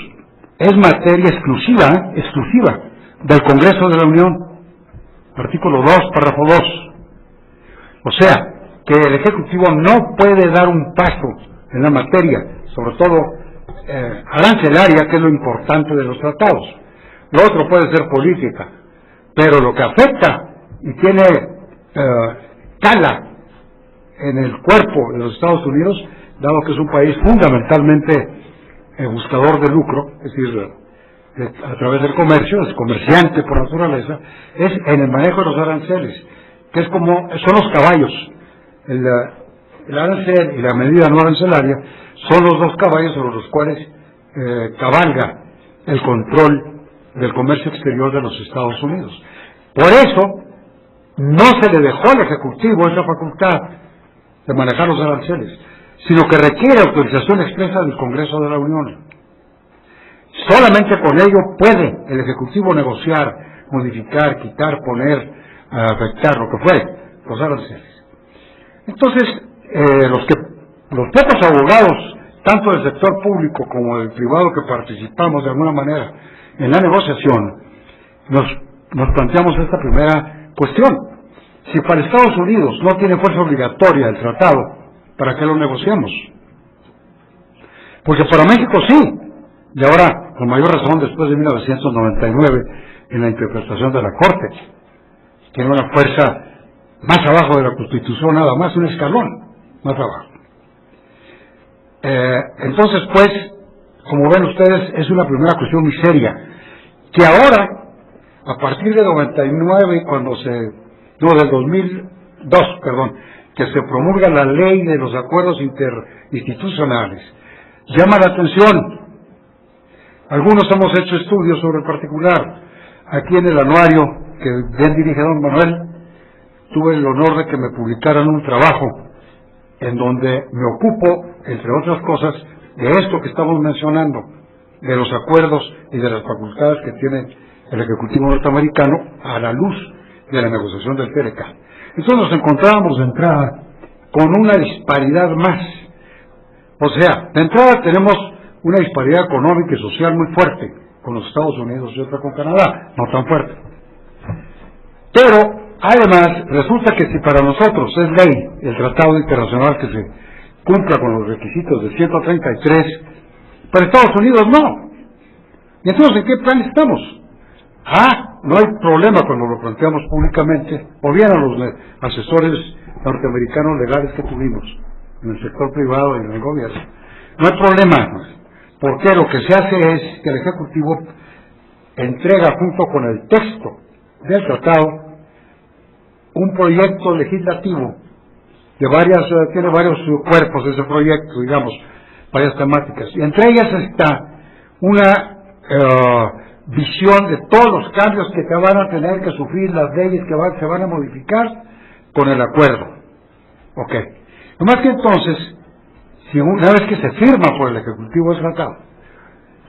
es materia exclusiva del Congreso de la Unión. Artículo 2, párrafo 2. O sea, que el Ejecutivo no puede dar un paso en la materia, sobre todo arancelaria, que es lo importante de los tratados. Lo otro puede ser política, pero lo que afecta y tiene cala en el cuerpo de los Estados Unidos, dado que es un país fundamentalmente buscador de lucro, es decir, a través del comercio, es comerciante por naturaleza, es en el manejo de los aranceles, que es como, son los caballos. El arancel y la medida no arancelaria son los dos caballos sobre los cuales cabalga el control del comercio exterior de los Estados Unidos. Por eso, no se le dejó al Ejecutivo esa facultad de manejar los aranceles, sino que requiere autorización expresa del Congreso de la Unión. Solamente con ello puede el Ejecutivo negociar, modificar, quitar, poner, afectar, lo que fuere, los aranceles. Entonces, los pocos abogados, tanto del sector público como del privado, que participamos de alguna manera en la negociación, nos planteamos esta primera cuestión. Si para Estados Unidos no tiene fuerza obligatoria el tratado, ¿para qué lo negociamos? Porque para México sí, y ahora con mayor razón después de 1999, en la interpretación de la Corte, tiene una fuerza más abajo de la Constitución, nada más, un escalón más abajo. Entonces, pues, como ven ustedes, es una primera cuestión muy seria, que ahora, a partir de 99, del 2002, que se promulga la ley de los acuerdos interinstitucionales, llama la atención. Algunos hemos hecho estudios sobre el particular. Aquí en el anuario que bien dirige don Manuel, tuve el honor de que me publicaran un trabajo en donde me ocupo, entre otras cosas, de esto que estamos mencionando, de los acuerdos y de las facultades que tiene el Ejecutivo norteamericano a la luz de la negociación del TLC. Entonces nos encontrábamos de entrada con una disparidad más. O sea, de entrada tenemos una disparidad económica y social muy fuerte con los Estados Unidos y otra con Canadá, no tan fuerte. Pero además, resulta que si para nosotros es ley el tratado internacional que se cumpla con los requisitos de 133, para Estados Unidos no. ¿Y entonces en qué plan estamos? No hay problema cuando lo planteamos públicamente, o bien a los asesores norteamericanos legales que tuvimos en el sector privado y en el gobierno. No hay problema, porque lo que se hace es que el Ejecutivo entrega junto con el texto del tratado un proyecto legislativo tiene varios cuerpos ese proyecto, digamos, varias temáticas, y entre ellas está una visión de todos los cambios que van a tener que sufrir las leyes que se van a modificar con el acuerdo. Ok. Nomás que entonces, si una vez que se firma por el Ejecutivo el tratado,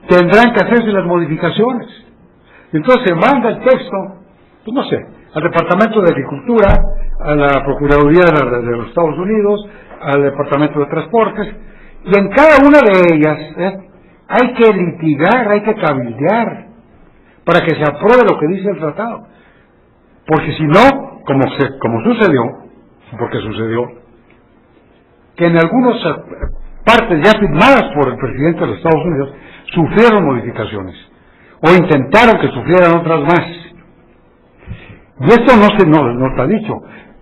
tendrán que hacerse las modificaciones. Entonces se manda el texto, pues no sé, al Departamento de Agricultura, a la Procuraduría de los Estados Unidos, al Departamento de Transportes, y en cada una de ellas hay que litigar, hay que cabildear, para que se apruebe lo que dice el tratado. Porque si no, como sucedió, porque sucedió, que en algunas partes ya firmadas por el presidente de los Estados Unidos, sufrieron modificaciones, o intentaron que sufrieran otras más. Y esto no está dicho.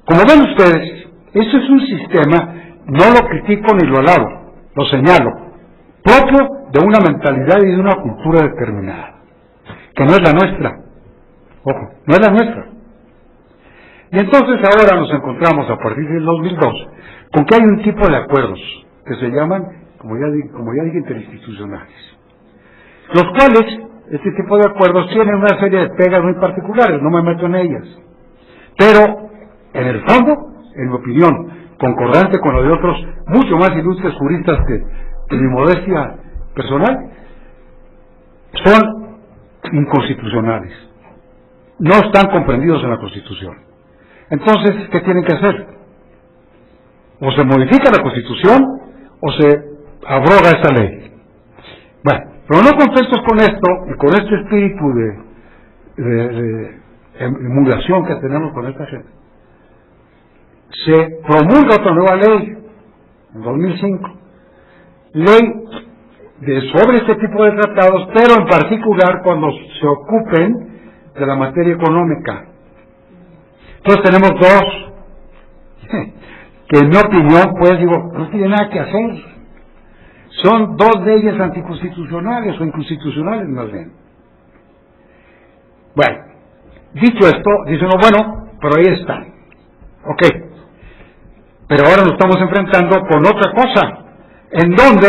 Como ven ustedes, eso es un sistema, no lo critico ni lo alabo, lo señalo, propio de una mentalidad y de una cultura determinada, que no es la nuestra. Ojo, no es la nuestra. Y entonces ahora nos encontramos a partir del 2002 con que hay un tipo de acuerdos que se llaman, como ya dije, interinstitucionales. los cuales, este tipo de acuerdos tienen una serie de pegas muy particulares, no me meto en ellas, pero en el fondo, en mi opinión, concordante con lo de otros mucho más ilustres juristas que mi modestia personal, son inconstitucionales, no están comprendidos en la Constitución. Entonces, ¿qué tienen que hacer? O se modifica la Constitución o se abroga esta ley. Bueno, pero no contentos con esto y con este espíritu de emulación que tenemos con esta gente, se promulga otra nueva ley en 2005, ley sobre este tipo de tratados, pero en particular cuando se ocupen de la materia económica. Entonces tenemos dos que en mi opinión, pues digo, no tiene nada que hacer. Son dos leyes anticonstitucionales o inconstitucionales más bien. Bueno, dicho esto, dice uno, bueno, pero ahí están. Ok. Pero ahora nos estamos enfrentando con otra cosa, en donde,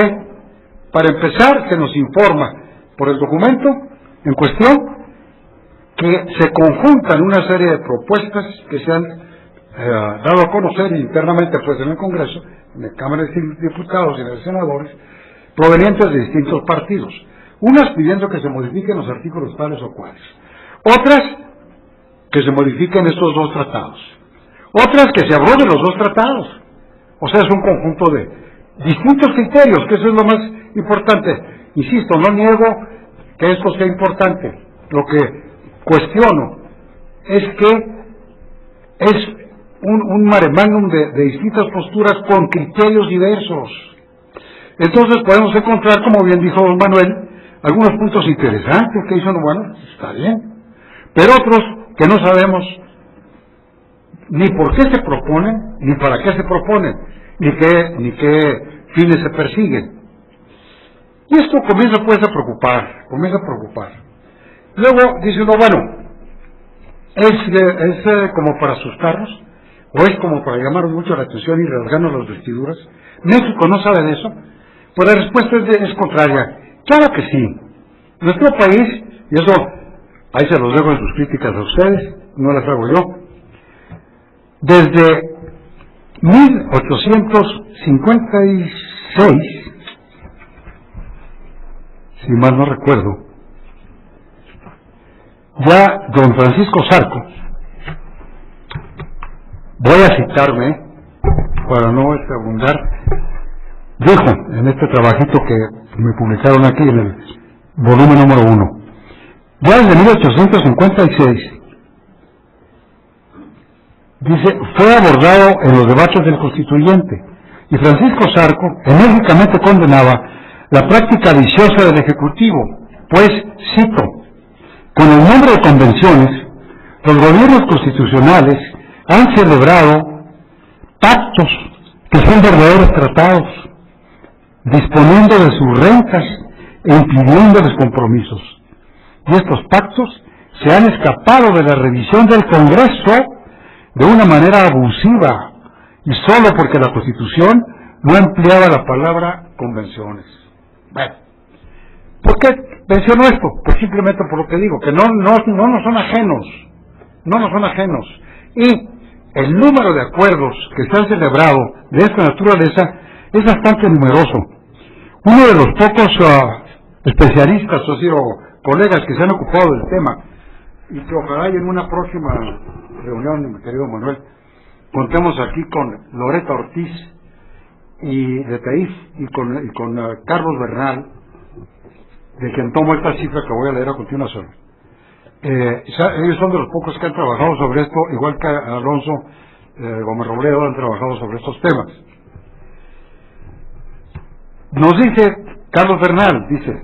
para empezar, se nos informa por el documento en cuestión que se conjuntan una serie de propuestas que se han dado a conocer internamente pues en el Congreso, en la Cámara de Diputados y en los senadores, provenientes de distintos partidos, unas pidiendo que se modifiquen los artículos tales o cuales, otras que se modifiquen estos dos tratados, otras que se abroguen los dos tratados. O sea, es un conjunto de distintos criterios, que eso es lo más importante. Insisto, no niego que esto sea importante. Lo que cuestiono es que es un mare magnum de distintas posturas con criterios diversos. Entonces podemos encontrar, como bien dijo don Manuel, algunos puntos interesantes que dicen, bueno, está bien, pero otros que no sabemos ni por qué se proponen, ni para qué se proponen, ni qué fines se persiguen. Y esto comienza pues a preocupar. Luego dice uno, bueno, ¿es como para asustarnos? ¿O es como para llamarnos mucho la atención y rasgarnos las vestiduras? ¿México no sabe de eso? Pues la respuesta es contraria. Claro que sí. Nuestro país, y eso ahí se los dejo en sus críticas a ustedes, no las hago yo, desde 1856, si mal no recuerdo, ya don Francisco Zarco, voy a citarme para no abundar, dijo en este trabajito que me publicaron aquí en el volumen número 1, ya desde 1856, dice, fue abordado en los debates del Constituyente, y Francisco Zarco enérgicamente condenaba la práctica viciosa del Ejecutivo, pues, cito, con el nombre de convenciones, los gobiernos constitucionales han celebrado pactos que son verdaderos tratados, disponiendo de sus rentas e impidiéndoles compromisos. Y estos pactos se han escapado de la revisión del Congreso de una manera abusiva, y solo porque la Constitución no empleaba la palabra convenciones. Bueno, ¿por qué menciono esto? Pues simplemente por lo que digo, que no nos son ajenos, y el número de acuerdos que se han celebrado de esta naturaleza es bastante numeroso. Uno de los pocos especialistas, o colegas que se han ocupado del tema, y que ojalá en una próxima reunión, mi querido Manuel, contemos aquí con Loreta Ortiz y de TEIF y con Carlos Bernal, de quien tomo esta cifra que voy a leer a continuación. Ellos son de los pocos que han trabajado sobre esto, igual que Alonso Gómez Robledo han trabajado sobre estos temas. Nos dice Carlos Bernal, dice,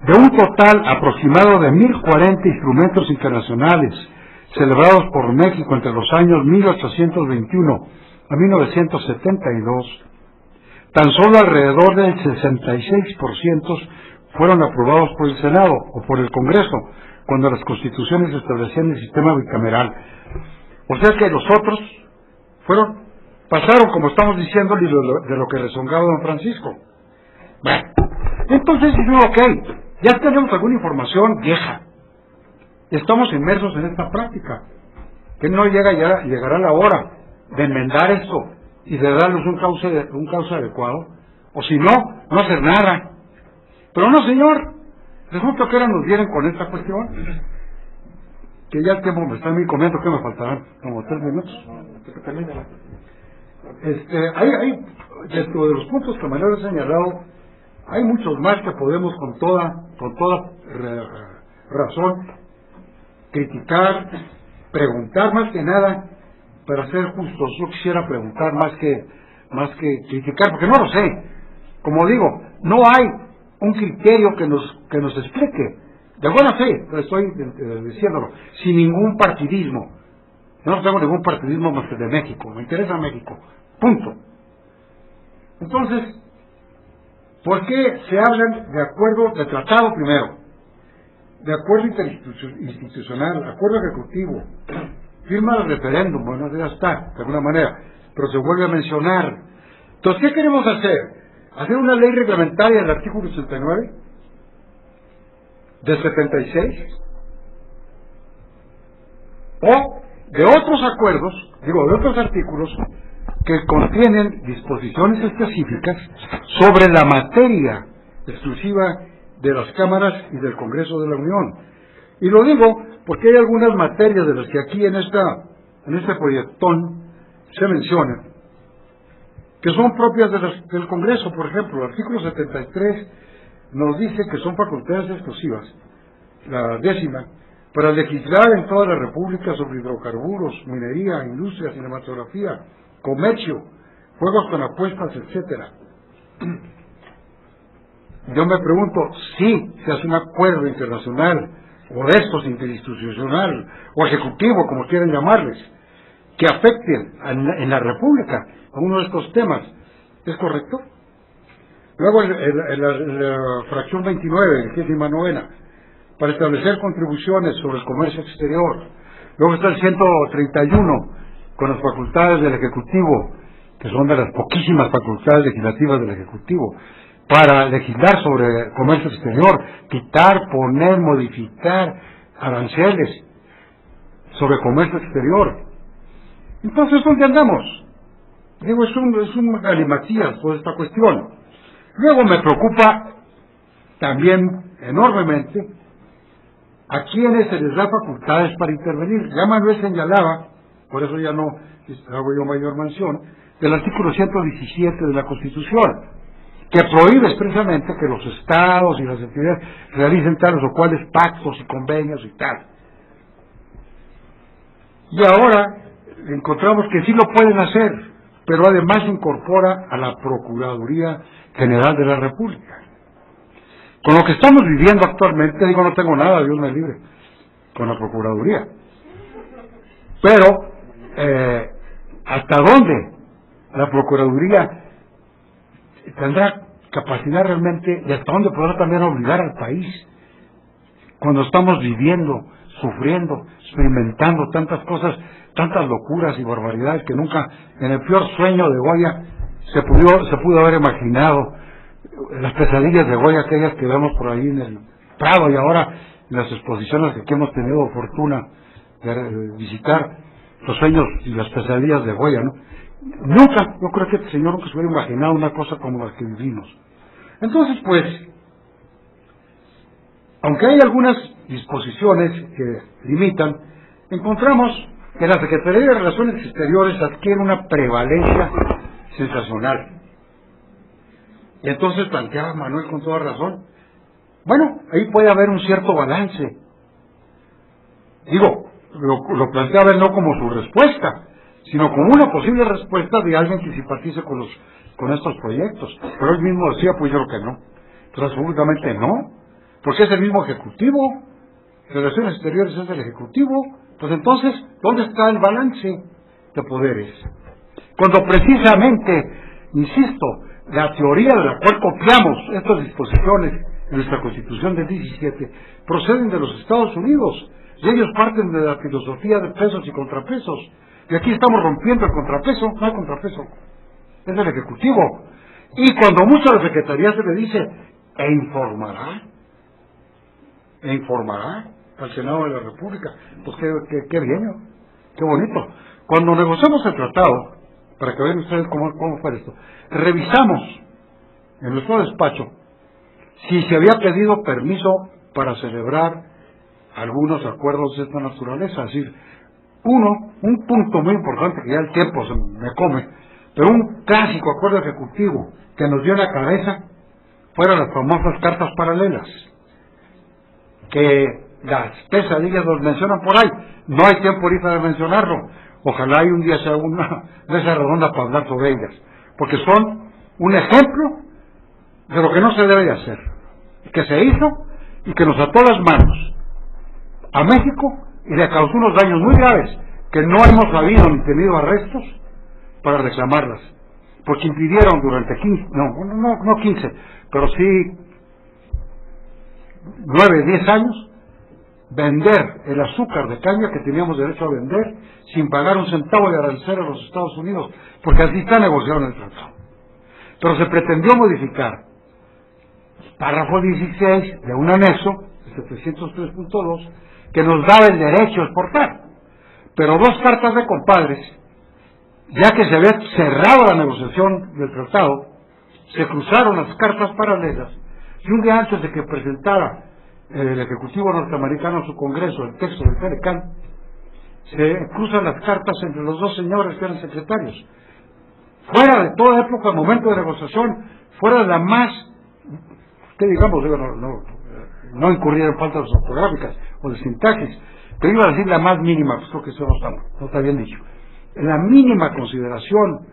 de un total aproximado de 1.040 instrumentos internacionales celebrados por México entre los años 1821 a 1972, tan solo alrededor del 66% fueron aprobados por el Senado o por el Congreso, cuando las constituciones establecían el sistema bicameral. O sea que los otros pasaron, como estamos diciendo, de lo que rezongaba don Francisco. Bueno, entonces digo, ok, Ya tenemos alguna información vieja. Estamos inmersos en esta práctica. Que no llegará la hora de enmendar esto y de darles un cauce adecuado. O si no, no hacer nada. Pero no, señor. Resulta que ahora nos vienen con esta cuestión. Que ya el tiempo me está a mí comiendo, que me faltarán como 3 minutos. Hay dentro de los puntos que Manuel ha señalado, hay muchos más que podemos con toda razón criticar, preguntar más que nada, para ser justos. Yo quisiera preguntar más que criticar, porque no lo sé. Como digo, no hay un criterio que nos explique. De buena fe, estoy diciéndolo, sin ningún partidismo. No tengo ningún partidismo más que de México. Me interesa México. Punto. Entonces, ¿por qué se hablan de acuerdo, de tratado primero? De acuerdo interinstitucional, acuerdo ejecutivo, firma el referéndum, bueno, ya está, de alguna manera, pero se vuelve a mencionar. Entonces, ¿qué queremos hacer? ¿Hacer una ley reglamentaria del artículo 69? ¿Del 76? ¿O de otros acuerdos, de otros artículos, que contienen disposiciones específicas sobre la materia exclusiva de las cámaras y del Congreso de la Unión? Y lo digo porque hay algunas materias de las que aquí en este proyectón se mencionan, que son propias del Congreso. Por ejemplo, el artículo 73 nos dice que son facultades exclusivas, la 10ª, para legislar en toda la República sobre hidrocarburos, minería, industria, cinematografía, comercio, juegos con apuestas, etcétera. Yo me pregunto, si se hace un acuerdo internacional, o de estos interinstitucional, o ejecutivo, como quieran llamarles, que afecten en la República a uno de estos temas, ¿es correcto? Luego la fracción 29, 29ª, para establecer contribuciones sobre el comercio exterior. Luego está el 131, con las facultades del Ejecutivo, que son de las poquísimas facultades legislativas del Ejecutivo, para legislar sobre comercio exterior, quitar, poner, modificar aranceles sobre comercio exterior. Entonces, ¿dónde andamos? Digo, es un galimatías toda esta cuestión. Luego me preocupa también enormemente a quienes se les da facultades para intervenir. Ya Manuel señalaba, por eso ya no hago yo mayor mención, del artículo 117 de la Constitución, que prohíbe expresamente que los estados y las entidades realicen tales o cuales pactos y convenios y tal. Y ahora encontramos que sí lo pueden hacer, pero además incorpora a la Procuraduría General de la República. Con lo que estamos viviendo actualmente, digo, no tengo nada, Dios me libre, con la Procuraduría. Pero, ¿hasta dónde la Procuraduría tendrá capacidad realmente, y hasta dónde podrá también obligar al país, cuando estamos viviendo, sufriendo, experimentando tantas cosas, tantas locuras y barbaridades que nunca, en el peor sueño de Goya, se pudo haber imaginado? Las pesadillas de Goya, aquellas que vemos por ahí en el Prado, y ahora en las exposiciones que hemos tenido fortuna de visitar, los sueños y las pesadillas de Goya, ¿no? Nunca, yo creo que el Señor nunca se hubiera imaginado una cosa como la que vivimos. Entonces, pues, aunque hay algunas disposiciones que limitan, encontramos que la Secretaría de Relaciones Exteriores adquiere una prevalencia sensacional. Y entonces planteaba Manuel con toda razón, bueno, ahí puede haber un cierto balance. Digo, lo planteaba él no como su respuesta, sino como una posible respuesta de alguien que simpatice con estos proyectos. Pero él mismo decía, pues yo creo que no. Pero absolutamente no, porque es el mismo Ejecutivo, Relaciones Exteriores es el Ejecutivo. Pues entonces, ¿dónde está el balance de poderes? Cuando precisamente, insisto, la teoría de la cual copiamos estas disposiciones en nuestra Constitución del 17 proceden de los Estados Unidos, y ellos parten de la filosofía de pesos y contrapesos. Y aquí estamos rompiendo el contrapeso. No hay contrapeso, es el Ejecutivo. Y cuando mucho a la Secretaría se le dice, e informará, e informará al Senado de la República. Pues qué bien, ¿no? Qué bonito. Cuando negociamos el tratado, para que vean ustedes cómo fue esto, revisamos en nuestro despacho si se había pedido permiso para celebrar algunos acuerdos de esta naturaleza. Es decir, un punto muy importante que ya el tiempo se me come, pero un clásico acuerdo ejecutivo que nos dio en la cabeza fueron las famosas cartas paralelas, que las pesadillas nos mencionan por ahí. No hay tiempo ahorita de mencionarlo. Ojalá y un día sea una mesa redonda para hablar sobre ellas, porque son un ejemplo de lo que no se debe de hacer, que se hizo y que nos ató las manos a México y le causó unos daños muy graves que no hemos sabido ni tenido arrestos para reclamarlas, porque impidieron durante 15, pero sí 9, 10 años vender el azúcar de caña que teníamos derecho a vender sin pagar un centavo de arancel a los Estados Unidos, porque así está negociado en el tratado. Pero se pretendió modificar el párrafo 16 de un anexo, el 703.2, que nos daba el derecho a exportar. Pero dos cartas de compadres, ya que se había cerrado la negociación del tratado, se cruzaron las cartas paralelas, y un día antes de que presentara el Ejecutivo norteamericano a su Congreso el texto del Telecán, se cruzan las cartas entre los dos señores que eran secretarios. Fuera de toda época, momento de negociación, fuera de la más, que digamos, no incurrir en faltas ortográficas o de sintaxis, pero iba a decir la más mínima, pues creo que eso no está bien dicho, la mínima consideración,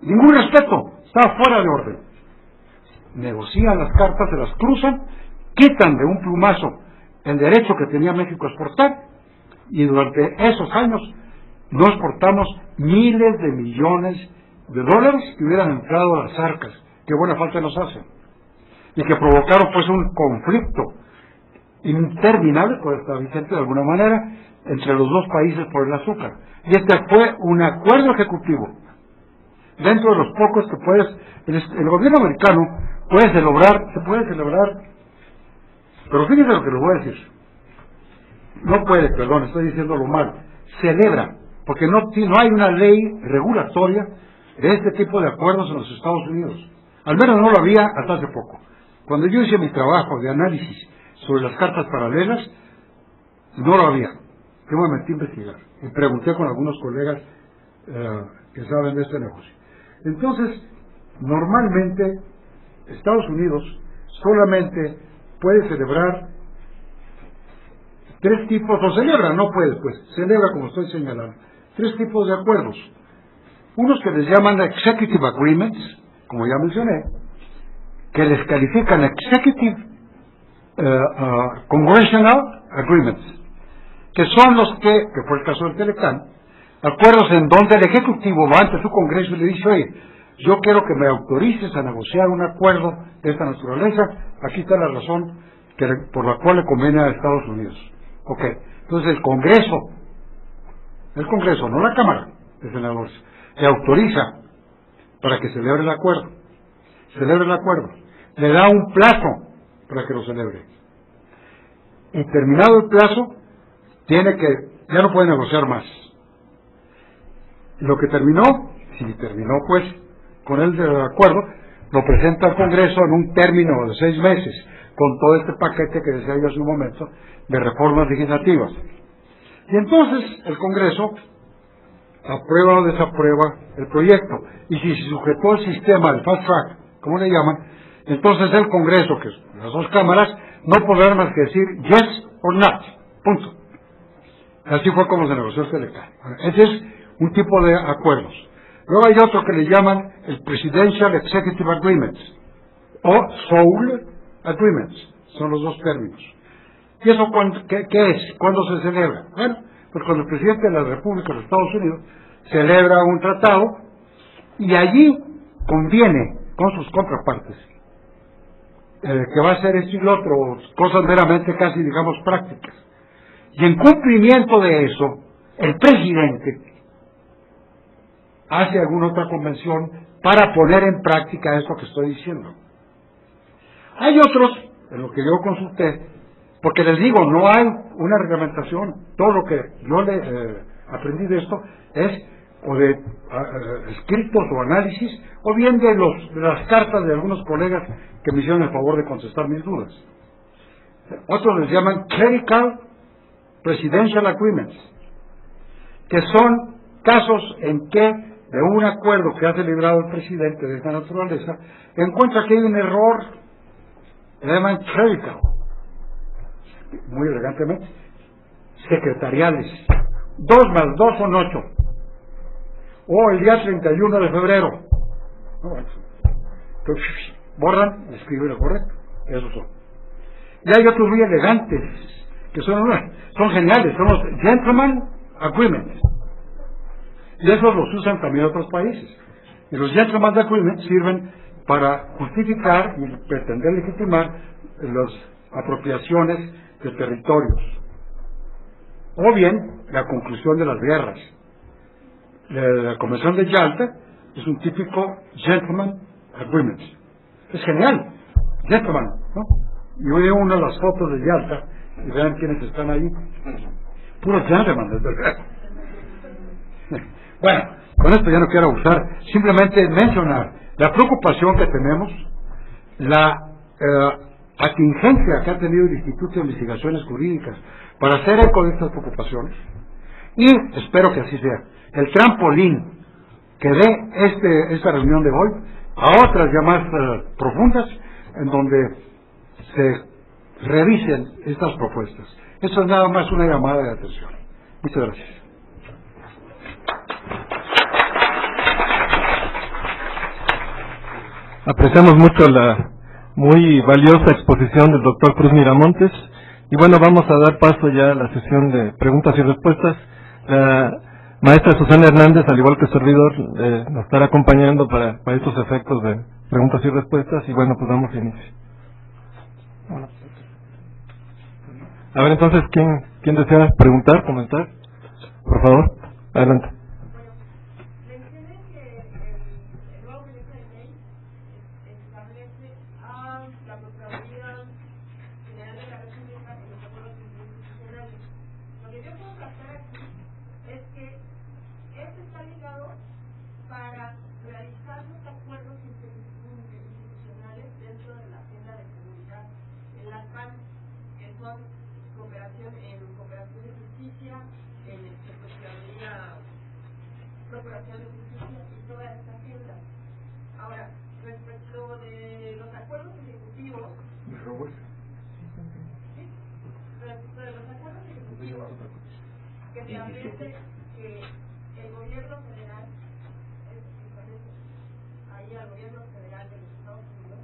ningún respeto, estaba fuera de orden. Negocian las cartas, se las cruzan, quitan de un plumazo el derecho que tenía México a exportar, y durante esos años no exportamos miles de millones de dólares que hubieran entrado a las arcas, que buena falta nos hacen, y que provocaron pues un conflicto interminable, pues está vigente de alguna manera, entre los dos países por el azúcar. Y este fue un acuerdo ejecutivo, dentro de los pocos que el gobierno americano se puede celebrar, pero fíjense lo que les voy a decir. Estoy diciéndolo mal, celebra, porque no hay una ley regulatoria de este tipo de acuerdos en los Estados Unidos. Al menos no lo había hasta hace poco. Cuando yo hice mi trabajo de análisis sobre las cartas paralelas, no lo había. Yo me metí a investigar y pregunté con algunos colegas que saben de este negocio. Entonces, normalmente Estados Unidos solamente puede celebrar tres tipos, celebra como estoy señalando, tres tipos de acuerdos. Unos que les llaman Executive Agreements, como ya mencioné, que les califican Executive Congressional Agreements, que son los que fue el caso del Telecán, acuerdos en donde el Ejecutivo va ante su Congreso y le dice: oye, yo quiero que me autorices a negociar un acuerdo de esta naturaleza, aquí está la razón por la cual le conviene a Estados Unidos. Ok, entonces el Congreso, no la Cámara de Senadores, le autoriza para que celebre el acuerdo, le da un plazo para que lo celebre, y terminado el plazo, ya no puede negociar más. Lo que terminó, si terminó pues con el acuerdo, lo presenta al Congreso en un término de 6 meses, con todo este paquete que decía yo hace un momento, de reformas legislativas. Y entonces el Congreso aprueba o desaprueba el proyecto, y si se sujetó el sistema del fast track, como le llaman, entonces el Congreso, que es las dos cámaras, no podrán más que decir yes or not, punto. Así fue como se negoció el Telecán. Ese es un tipo de acuerdos. Luego hay otro que le llaman el Presidential Executive Agreements o Soul Agreements, son los dos términos. ¿Y eso qué es? ¿Cuándo se celebra? Bueno, pues cuando el presidente de la República de los Estados Unidos celebra un tratado y allí conviene con sus contrapartes que va a ser esto y lo otro, cosas meramente casi digamos prácticas. Y en cumplimiento de eso, el presidente hace alguna otra convención para poner en práctica esto que estoy diciendo. Hay otros, en lo que yo consulté, Porque les digo, no hay una reglamentación. Todo lo que yo le aprendí de esto es o de escritos o análisis, o bien de las cartas de algunos colegas que me hicieron el favor de contestar mis dudas. Otros les llaman clerical presidential agreements, que son casos en que de un acuerdo que ha celebrado el presidente de esta naturaleza encuentra que hay un error, le llaman clerical, muy elegantemente, secretariales. 2 más 2 son 8. O el día 31 de febrero. Entonces, borran y escriben lo correcto. Esos son. Y hay otros muy elegantes, que son geniales, son los Gentleman Agreements. Y esos los usan también otros países. Y los Gentleman Agreements sirven para justificar y pretender legitimar las apropiaciones de territorios. O bien, la conclusión de las guerras. La Convención de Yalta es un típico Gentleman Agreement. Es genial, Gentleman, ¿no? Y veo una de las fotos de Yalta y vean quiénes están ahí. Puros gentleman, desde verdad. Bueno, con esto ya no quiero abusar, simplemente mencionar la preocupación que tenemos, la atingencia que ha tenido el Instituto de Investigaciones Jurídicas para hacer eco de estas preocupaciones, y espero que así sea, el trampolín que dé esta reunión de hoy a otras ya más profundas, en donde se revisen estas propuestas. Esto es nada más una llamada de atención. Muchas gracias. Apreciamos mucho la muy valiosa exposición del doctor Cruz Miramontes. Y bueno, vamos a dar paso ya a la sesión de preguntas y respuestas. La maestra Susana Hernández, al igual que su servidor, nos estará acompañando para estos efectos de preguntas y respuestas. Y bueno, pues damos inicio. A ver, entonces, ¿quién desea preguntar, comentar? Por favor, adelante. Procuración de Justicia y toda esta agenda. Ahora, respecto de los acuerdos ejecutivos, que establece que el gobierno federal, ahí al gobierno federal de los Estados Unidos,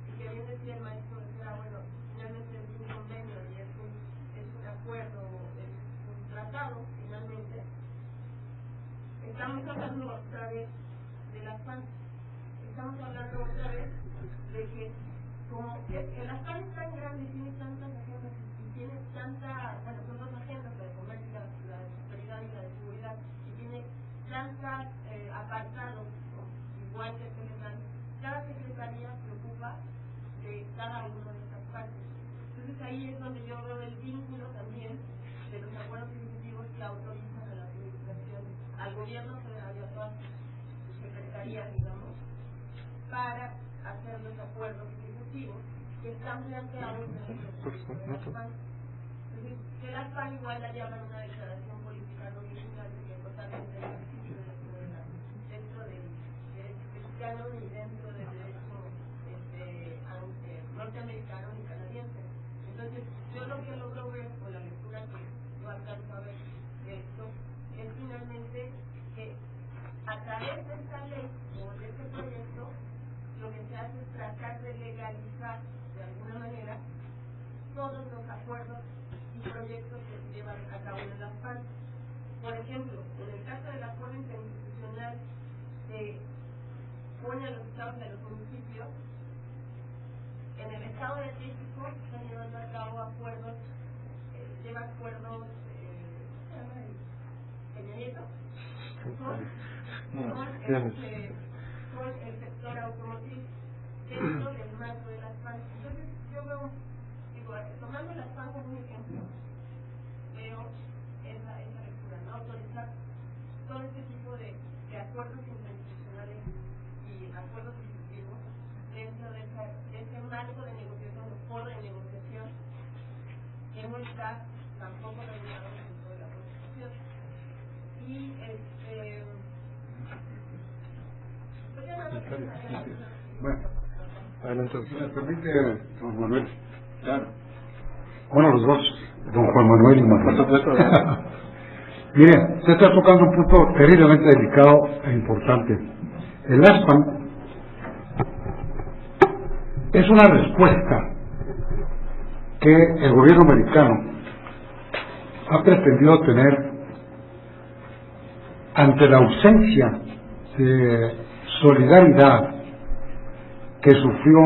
y que bien decía el maestro, bueno, finalmente es un convenio y es un acuerdo, es un tratado, finalmente. Estamos hablando otra vez de las PAN. Estamos hablando otra vez de que como las PAN es tan grande y tiene tantas agendas y tiene tanta, bueno, son dos agendas, la de comercio, la de prosperidad y la de seguridad, y tiene tantos apartados, igual que el federal, cada secretaría se ocupa de cada una de estas partes. Entonces ahí es donde yo veo el vínculo también de los acuerdos ejecutivos que autorizan a la administración, al gobierno federal y a todas sus secretarías, digamos, para hacer los acuerdos ejecutivos que están planteados en el proceso de las PAN. Entonces, que las PAN igual la llaman una declaración política no vinculante, que es totalmente dentro del derecho mexicano y dentro del derecho norteamericano y canadiense. Entonces, yo lo que logro ver con la lectura que yo alcanzo a ver de esto es finalmente que a través de esta ley o de este proyecto lo que se hace es tratar de legalizar de alguna manera todos los acuerdos y proyectos que se llevan a cabo en las PAN. Por ejemplo, en el caso del acuerdo interinstitucional se pone a los estados y a los municipios. En el estado de México se están llevando a cabo acuerdos, lleva acuerdos, ¿qué se llama? ¿Peña Nieto? Con el sector automotriz dentro del marco de las PAN. Entonces yo veo digo, tomando las PAN como un ejemplo, veo esa lectura, ¿no? Autorizar todo este tipo de acuerdos interinstitucionales y acuerdos ejecutivos dentro de ese marco de negociación o foro de negociación que no está tampoco regulado dentro de la Constitución. Y bueno, adelante. Si me permite, don Manuel. Claro. Bueno, los dos, don Juan Manuel y Manuel. Mire, usted está tocando un punto terriblemente delicado e importante. El ASPAN es una respuesta que el gobierno americano ha pretendido tener ante la ausencia de solidaridad que sufrió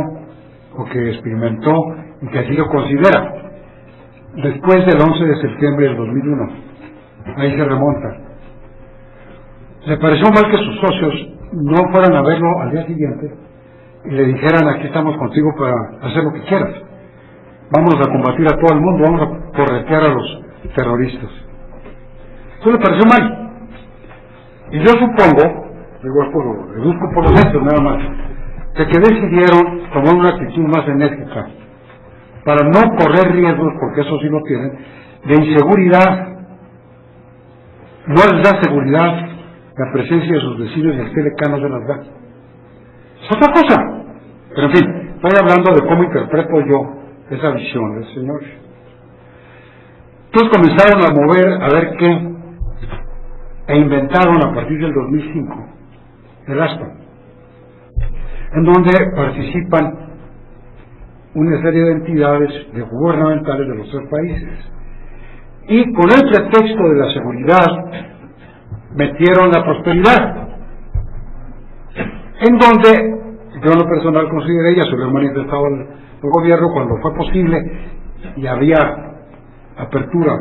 o que experimentó y que así lo considera después del 11 de septiembre del 2001. Ahí se remonta. Le pareció mal que sus socios no fueran a verlo al día siguiente y le dijeran: aquí estamos contigo para hacer lo que quieras, vamos a combatir a todo el mundo, vamos a corretear a los terroristas. Eso le pareció mal. Y yo supongo, deduzco por los hechos nada más, de que decidieron tomar una actitud más enérgica para no correr riesgos, porque eso sí lo tienen, de inseguridad. No les da seguridad la presencia de sus vecinos y el TLK no se las da. Es otra cosa. Pero en fin, estoy hablando de cómo interpreto yo esa visión del señor. Entonces comenzaron a mover, a ver qué, e inventaron a partir del 2005 el ASPAN, en donde participan una serie de entidades gubernamentales de los 3 países. Y con el pretexto de la seguridad metieron la prosperidad, en donde yo en lo personal consideré, ya se lo he manifestado al gobierno cuando fue posible y había apertura,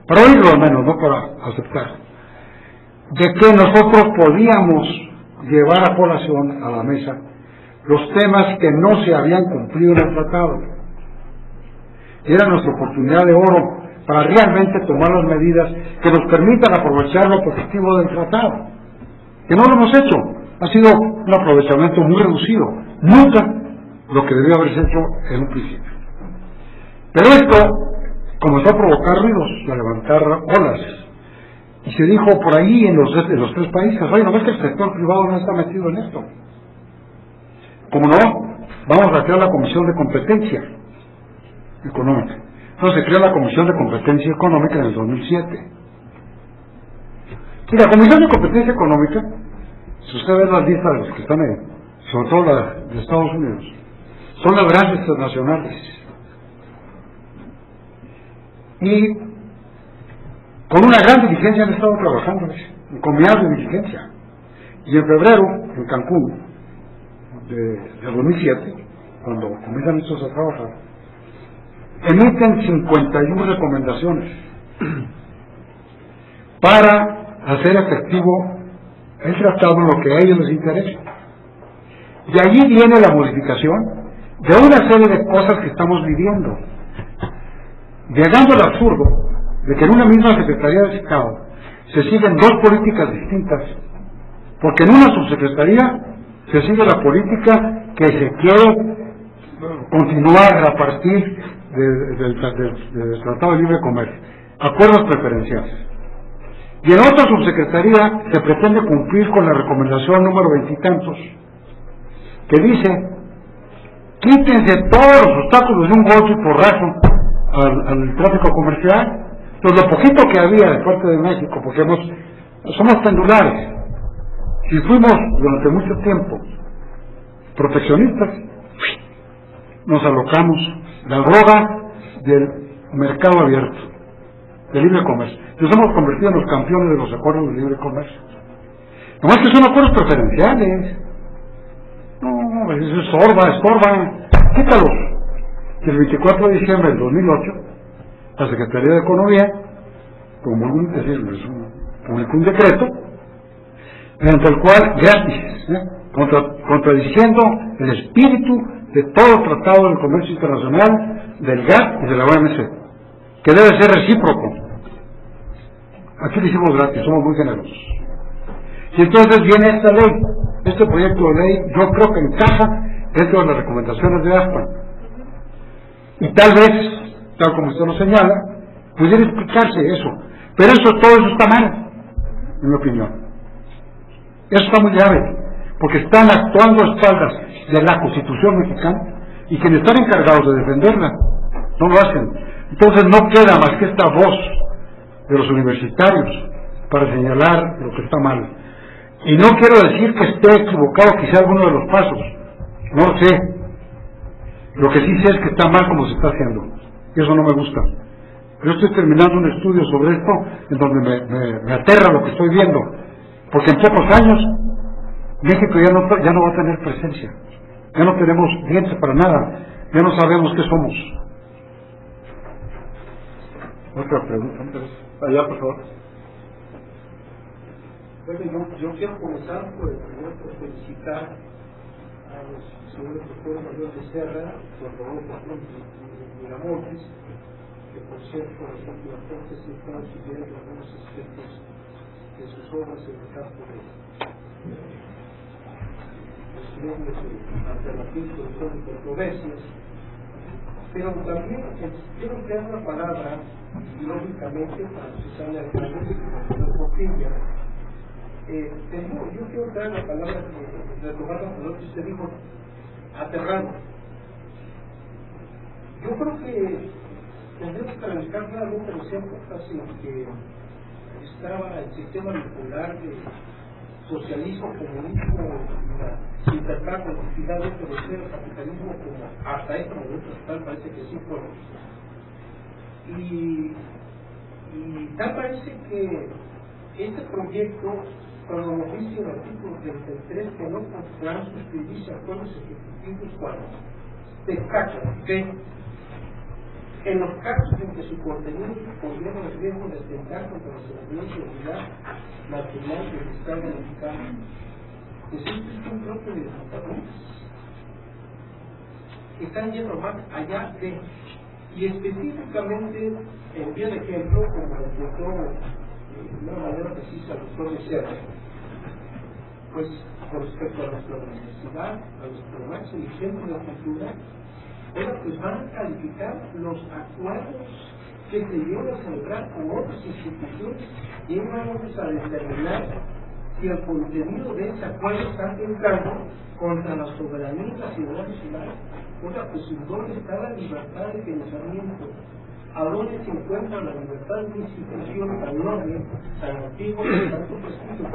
para oírlo al menos, no para aceptar, de que nosotros podíamos llevar a colación a la mesa los temas que no se habían cumplido en el tratado. Era nuestra oportunidad de oro para realmente tomar las medidas que nos permitan aprovechar lo positivo del tratado, que no lo hemos hecho. Ha sido un aprovechamiento muy reducido, nunca lo que debió haberse hecho en un principio. Pero esto comenzó a provocar ruidos, a levantar olas, y se dijo por ahí en los 3 países: oye, no ves que el sector privado no está metido en esto. Como no, vamos a crear la Comisión de Competencia Económica. Entonces se creó la Comisión de Competencia Económica en el 2007. Y la Comisión de Competencia Económica, si usted ve las listas de los que están ahí, sobre todo la de Estados Unidos, son las grandes transnacionales. Y con una gran diligencia han estado trabajando, con meses de diligencia. Y en febrero, en Cancún, de 2007, cuando comienzan estos a trabajar, emiten 51 recomendaciones para hacer efectivo el tratado en lo que a ellos les interesa. De allí viene la modificación de una serie de cosas que estamos viviendo, llegando al absurdo de que en una misma Secretaría de Estado se siguen 2 políticas distintas, porque en una subsecretaría se sigue la política que se quiere continuar a partir del Tratado de Libre Comercio, acuerdos preferenciales. Y en otra subsecretaría se pretende cumplir con la recomendación número 20 y tantos, que dice: quítense todos los obstáculos de un golpe y porrazo al tráfico comercial. Pues lo poquito que había de parte de México, porque somos pendulares, si fuimos durante mucho tiempo proteccionistas, nos alocamos la droga del mercado abierto, del libre comercio. Nos hemos convertido en los campeones de los acuerdos de libre comercio. Nomás que son acuerdos preferenciales. No, eso estorba, quítalos. Y el 24 de diciembre del 2008, la Secretaría de Economía, como publicó un decreto, mediante el cual, gratis, contradiciendo el espíritu de todo tratado del comercio internacional, del GATT y de la OMC, que debe ser recíproco. Aquí lo hicimos gratis, somos muy generosos. Y entonces viene esta ley, este proyecto de ley, yo creo que encaja dentro de las recomendaciones de ASPAN. Y tal vez, tal como usted lo señala, pudiera explicarse eso. Pero todo eso está mal, en mi opinión. Eso está muy grave, porque están actuando a espaldas de la Constitución mexicana y quienes están encargados de defenderla no lo hacen. Entonces no queda más que esta voz de los universitarios para señalar lo que está mal. Y no quiero decir que esté equivocado quizá alguno de los pasos, no lo sé. Lo que sí sé es que está mal como se está haciendo, y eso no me gusta. Yo estoy terminando un estudio sobre esto en donde me aterra lo que estoy viendo, porque en pocos años México ya no va a tener presencia, ya no tenemos dientes para nada, ya no sabemos qué somos. Otra pregunta. Allá, por favor. Bueno, yo quiero comenzar por felicitar a los señores doctores Manuel Becerra, por Rodolfo Miramontes, que por cierto en las últimas fechas he estado siguiendo algunos aspectos de sus obras en el campo de los medios alternativos de controversias, pero también quiero crear una palabra, lógicamente, para usar la Portilla. Yo quiero traer la palabra, retomar la palabra que usted dijo, aterrado. Yo creo que tendremos que analizar claramente los épocas en que estaba el sistema bipolar de socialismo, comunismo, sin tratar con finalmente de ser el capitalismo como hasta este momento tal parece que sí fue. Y tal parece que este proyecto, cuando nos dice el artículo 33 que no podrán suscribirse acuerdos ejecutivos cuando destacan que en los casos en que su contenido conlleva el riesgo de atentar contra la seguridad nacional del Estado mexicano, pues esto es un bloque de dictadores que están yendo más allá de, y específicamente en vía de ejemplo, como lo apuntó de una manera precisa el doctor Becerra, pues con respecto a nuestra universidad, a nuestro máximo centro de cultura, bueno, pues van a calificar los acuerdos que se llevan a celebrar con otras instituciones y vamos a determinar si el contenido de ese acuerdo está atentando contra la soberanía nacional. Oiga, pues ¿dónde está la libertad de pensamiento? ¿A dónde se encuentra la libertad de una institución tan noble, tan antigua, con tanto prestigio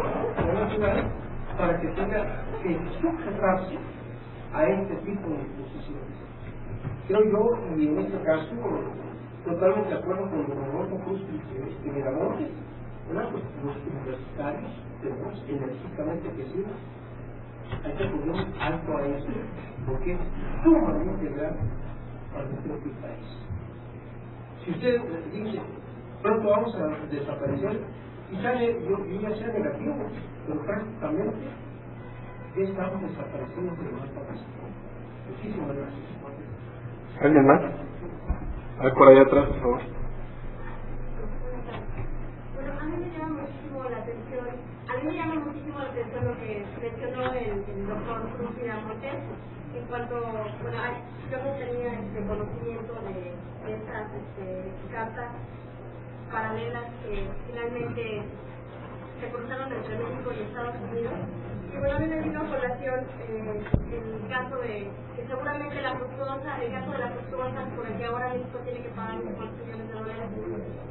para que tenga que sujetarse a este tipo de imposiciones? Creo yo, y en este caso, totalmente de acuerdo con Rodolfo Cruz y Miramontes, pues los universitarios tenemos enérgicamente que decir, hay que poner alto a esto, porque es sumamente grave para nuestro país. Si usted dice, pronto vamos a desaparecer, quizá yo ya sea negativo, pero prácticamente ya estamos desapareciendo de nuestra país. Muchísimas gracias. ¿Alguien más? A ver, por allá atrás, por favor. Bueno, a mí me llama muchísimo la atención lo que mencionó el doctor Cruz Miramontes en cuanto, bueno, yo no tenía conocimiento de estas cartas paralelas que finalmente se cruzaron entre México y Estados Unidos. Y bueno, a mí me vino a colación el caso de que seguramente el caso de la fructuosa, por el que ahora México tiene que pagar unos $4 millones,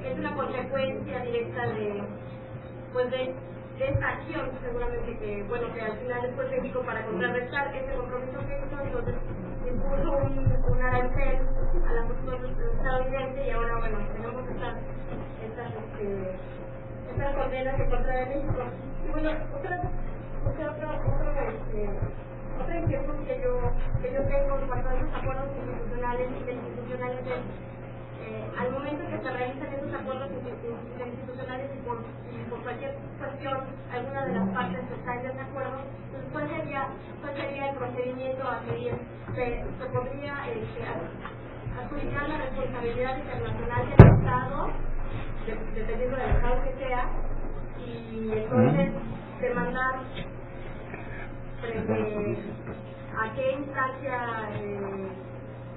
que es una consecuencia directa de esta acción, seguramente que, bueno, que al final después México, para contrarrestar ese compromiso que hizo, entonces impuso un arancel a la fructuosa estadounidense, y ahora, bueno, tenemos estas condenas en contra de México. Y bueno, otra inquietud que yo tengo en cuanto a esos acuerdos institucionales es al momento que se realizan esos acuerdos institucionales y por cualquier cuestión alguna de las partes está en desacuerdo, pues ¿cuál sería el procedimiento a seguir? ¿Se podría adjudicar la responsabilidad internacional del Estado, dependiendo del Estado que sea, y entonces demandar a qué instancia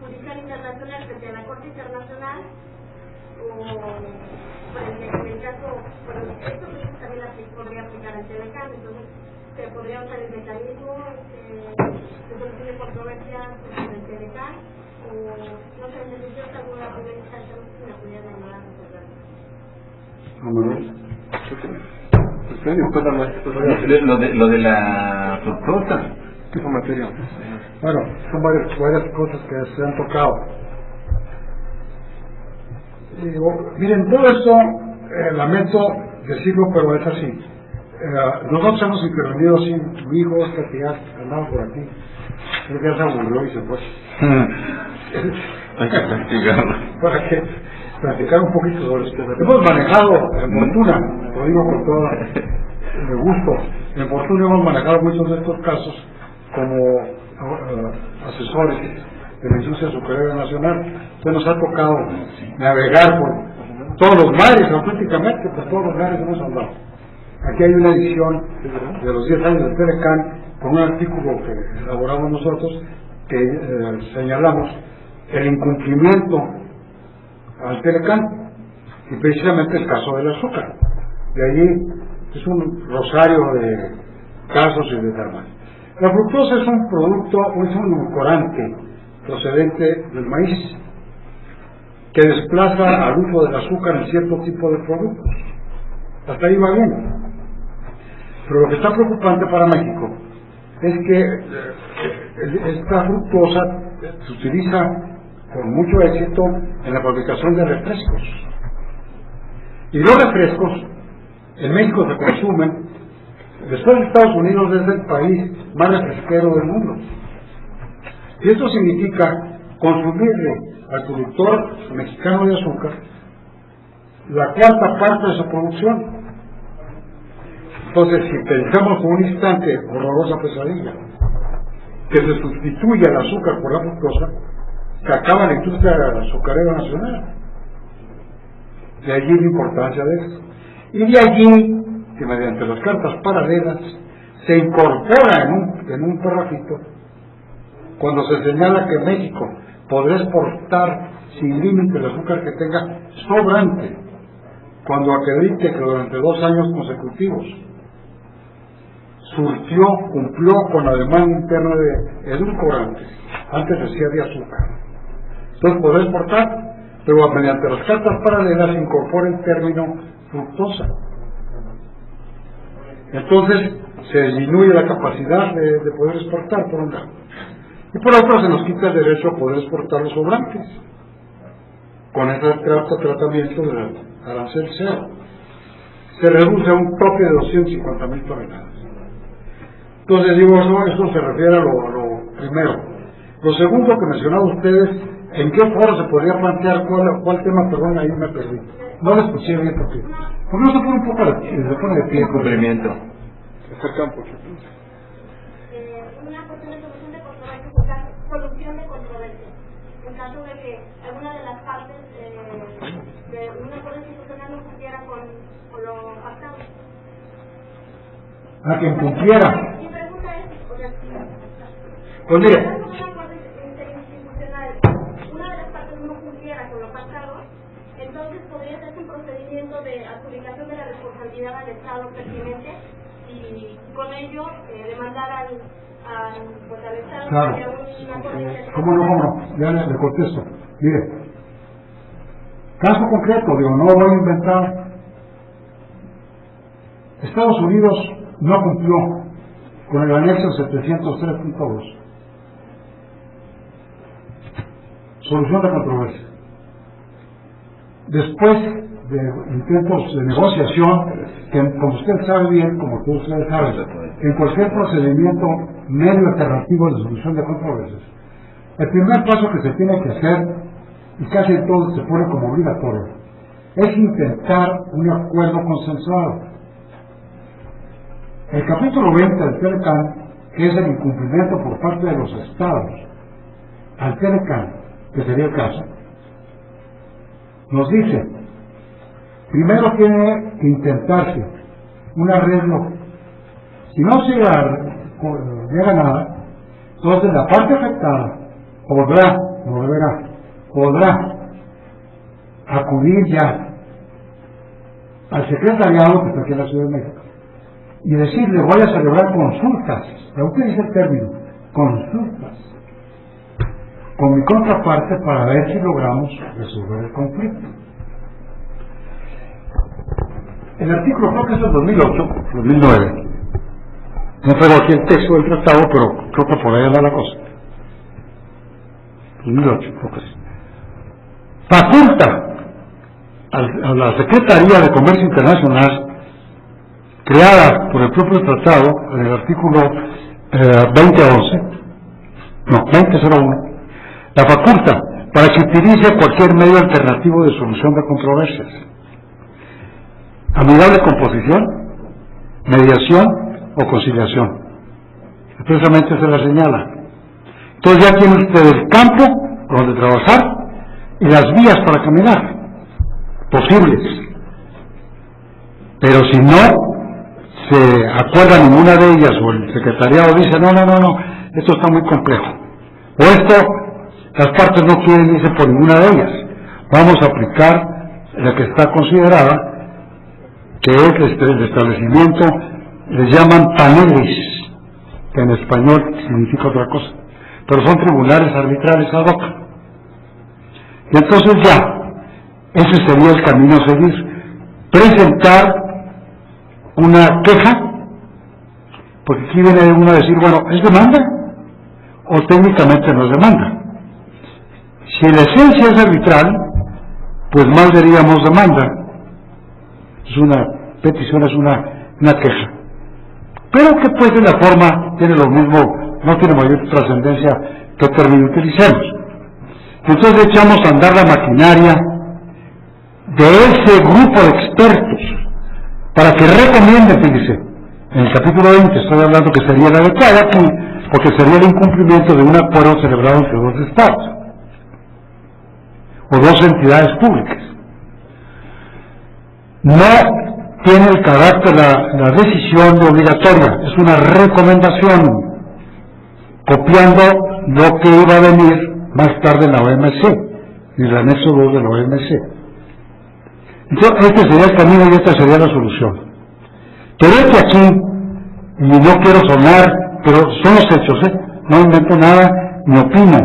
judicial internacional frente a la Corte Internacional, o en el caso, bueno, esto también podría aplicar al Telecán, entonces se podría usar el mecanismo de solución de controversia en el Telecán, o no sé, necesito alguna instancia que me pudiera llamar a resolver. Lo de la fructosa. ¿Qué materia? Bueno, son varias cosas que se han tocado. Miren, todo esto, lamento decirlo, pero es así. Nosotros hemos intervenido sin mi hijo, que ya andaba por aquí. Él ya se aburrió y se fue. Hay que castigarlo. Para que platicar un poquito sobre esto. Hemos manejado en Fortuna, lo digo con todo gusto, en Fortuna hemos manejado muchos de estos casos como asesores de la industria azucarera nacional. Entonces nos ha tocado navegar por todos los mares, auténticamente, por todos los mares hemos andado. Aquí hay una edición de los 10 años de Telecán con un artículo que elaboramos nosotros que señalamos el incumplimiento al Telecán y precisamente el caso del azúcar. De allí es un rosario de casos y de temas. La fructosa es un producto, es un edulcorante procedente del maíz que desplaza al uso del azúcar en cierto tipo de productos. Hasta ahí va bien. Pero lo que está preocupante para México es que esta fructosa se utiliza con mucho éxito en la fabricación de refrescos. Y los refrescos en México se consumen, después de Estados Unidos es el país más refresquero del mundo. Y esto significa consumirle al productor mexicano de azúcar la cuarta parte de su producción. Entonces, si pensamos por un instante, horrorosa pesadilla, que se sustituya el azúcar por la fructosa, se acaba la industria azucarera nacional. De allí la importancia de esto. Y de allí que mediante las cartas paralelas se incorpora en un párrafito cuando se señala que México podrá exportar sin límite el azúcar que tenga sobrante, cuando acredite que durante 2 años consecutivos cumplió con la demanda interna de edulcorantes, antes decía de azúcar. Entonces podrá exportar, pero mediante las cartas paralelas se incorpora el término fructosa. Entonces se disminuye la capacidad de poder exportar por un lado, y por otro se nos quita el derecho a poder exportar los sobrantes con ese tratamiento del arancel cero. Se reduce a un tope de 250,000 toneladas. Entonces digo, eso se refiere a lo primero. Lo segundo que mencionaban ustedes, ¿en qué foro se podría plantear cuál tema? Perdón, ahí me perdí. No lo escuché bien porque no se pone un poco se pone de pie. Cumplimiento. Está el campo. Una cuestión de solución de controversia, solución de controversia. En caso de que alguna de las partes de un acuerdo institucional no cumpliera con lo pactado. A quien cumpliera. Mi pregunta es, Pues mire, una de las partes no cumpliera con lo pactado, entonces podría hacerse un procedimiento de adjudicación de la responsabilidad al Estado pertinente y con ello demandar al Estado. claro. ¿Cómo no? Ya le contesto. Mire, caso concreto, no voy a inventar. Estados Unidos no cumplió con el anexo 703.2. Solución de controversia. Después de intentos de negociación, que como usted sabe bien, como todos ustedes saben, en cualquier procedimiento medio alternativo de solución de controversias, el primer paso que se tiene que hacer, y casi en todo se pone como obligatorio, es intentar un acuerdo consensuado. El capítulo 20 del TELCAN, que es el incumplimiento por parte de los estados al TELCAN, que sería el caso, nos dice, primero tiene que intentarse un arreglo. Si no se llega a nada, entonces la parte afectada podrá acudir ya al secretariado que está aquí en la Ciudad de México y decirle, voy a celebrar consultas, ya utiliza el término, consultas, con mi contraparte para ver si logramos resolver el conflicto. El artículo, creo que es del 2009, no traigo aquí el texto del tratado, pero creo que por ahí anda la cosa. 2008, creo que sí. Faculta a la Secretaría de Comercio Internacional, creada por el propio tratado, en el artículo 2001, la faculta para que utilice cualquier medio alternativo de solución de controversias. Amigable composición, mediación o conciliación. Expresamente se la señala. Entonces ya tiene usted el campo donde trabajar y las vías para caminar posibles. Pero si no se acuerda ninguna de ellas o el secretariado dice no, esto está muy complejo, o esto las partes no quieren irse por ninguna de ellas, vamos a aplicar la que está considerada, que es el establecimiento, les llaman paneles, que en español significa otra cosa, pero son tribunales arbitrales ad hoc. Y entonces ya, ese sería el camino a seguir, presentar una queja, porque aquí viene uno a decir, bueno, ¿es demanda? O técnicamente no es demanda. Si la esencia es arbitral, pues mal diríamos demanda. Es una petición, es una queja. Pero que pues de la forma tiene lo mismo, no tiene mayor trascendencia que término utilicemos. Entonces echamos a andar la maquinaria de ese grupo de expertos para que recomienden, fíjese, en el capítulo 20 estoy hablando que sería la adecuada, porque sería el incumplimiento de un acuerdo celebrado entre dos estados o dos entidades públicas. No tiene el carácter, la decisión de obligatoria, es una recomendación, copiando lo que iba a venir más tarde en la OMC, en el anexo 2 de la OMC. Entonces, este sería el camino y esta sería la solución. Pero es que aquí, y no quiero sonar, pero son los hechos, no invento nada, ni opino,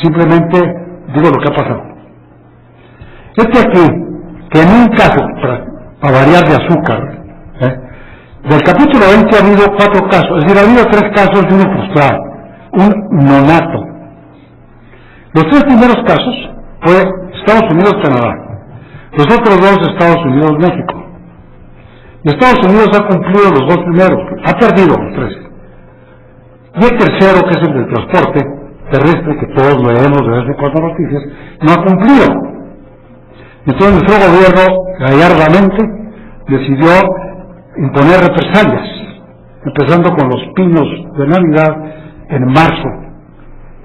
simplemente digo lo que ha pasado. Este aquí, que en un caso, para variar de azúcar, del capítulo 20 ha habido 4 casos, es decir, ha habido 3 casos y uno frustrado, un nonato. Los 3 primeros casos fue Estados Unidos-Canadá, los otros 2 Estados Unidos-México. Y Estados Unidos ha cumplido los 2 primeros, ha perdido los 3. Y el tercero, que es el del transporte terrestre, que todos leemos de vez en cuando noticias, no ha cumplido. Entonces nuestro gobierno, gallardamente, decidió imponer represalias, empezando con los pinos de Navidad en marzo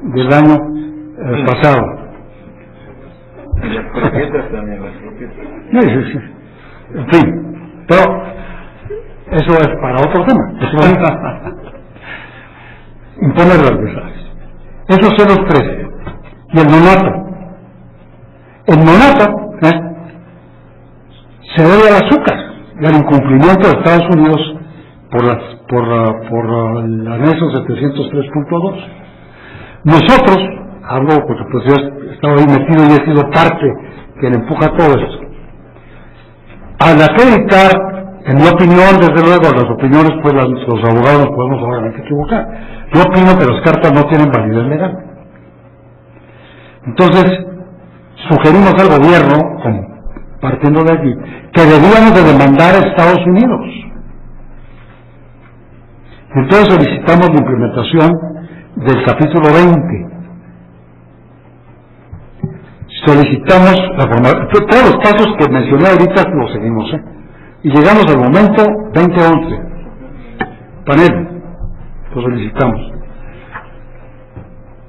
del año pasado. Y las croquetas también, las croquetas. Sí. En fin, pero eso es para otro tema. Imponer represalias. Esos son los 3. Y el nonato. El nonato se debe al azúcar y al incumplimiento de Estados Unidos por el anexo 703.2. Nosotros, hablo porque pues yo he estado ahí metido y he sido parte que le empuja todo esto. Al acreditar, en mi opinión, desde luego, las opiniones, pues los abogados nos podemos obviamente equivocar. Yo opino que las cartas no tienen validez legal. Entonces, sugerimos al gobierno, partiendo de aquí, que debíamos de demandar a Estados Unidos. Entonces solicitamos la implementación del capítulo 20. Solicitamos todos los pasos que mencioné ahorita los seguimos, y llegamos al momento 2011. panel. Lo solicitamos.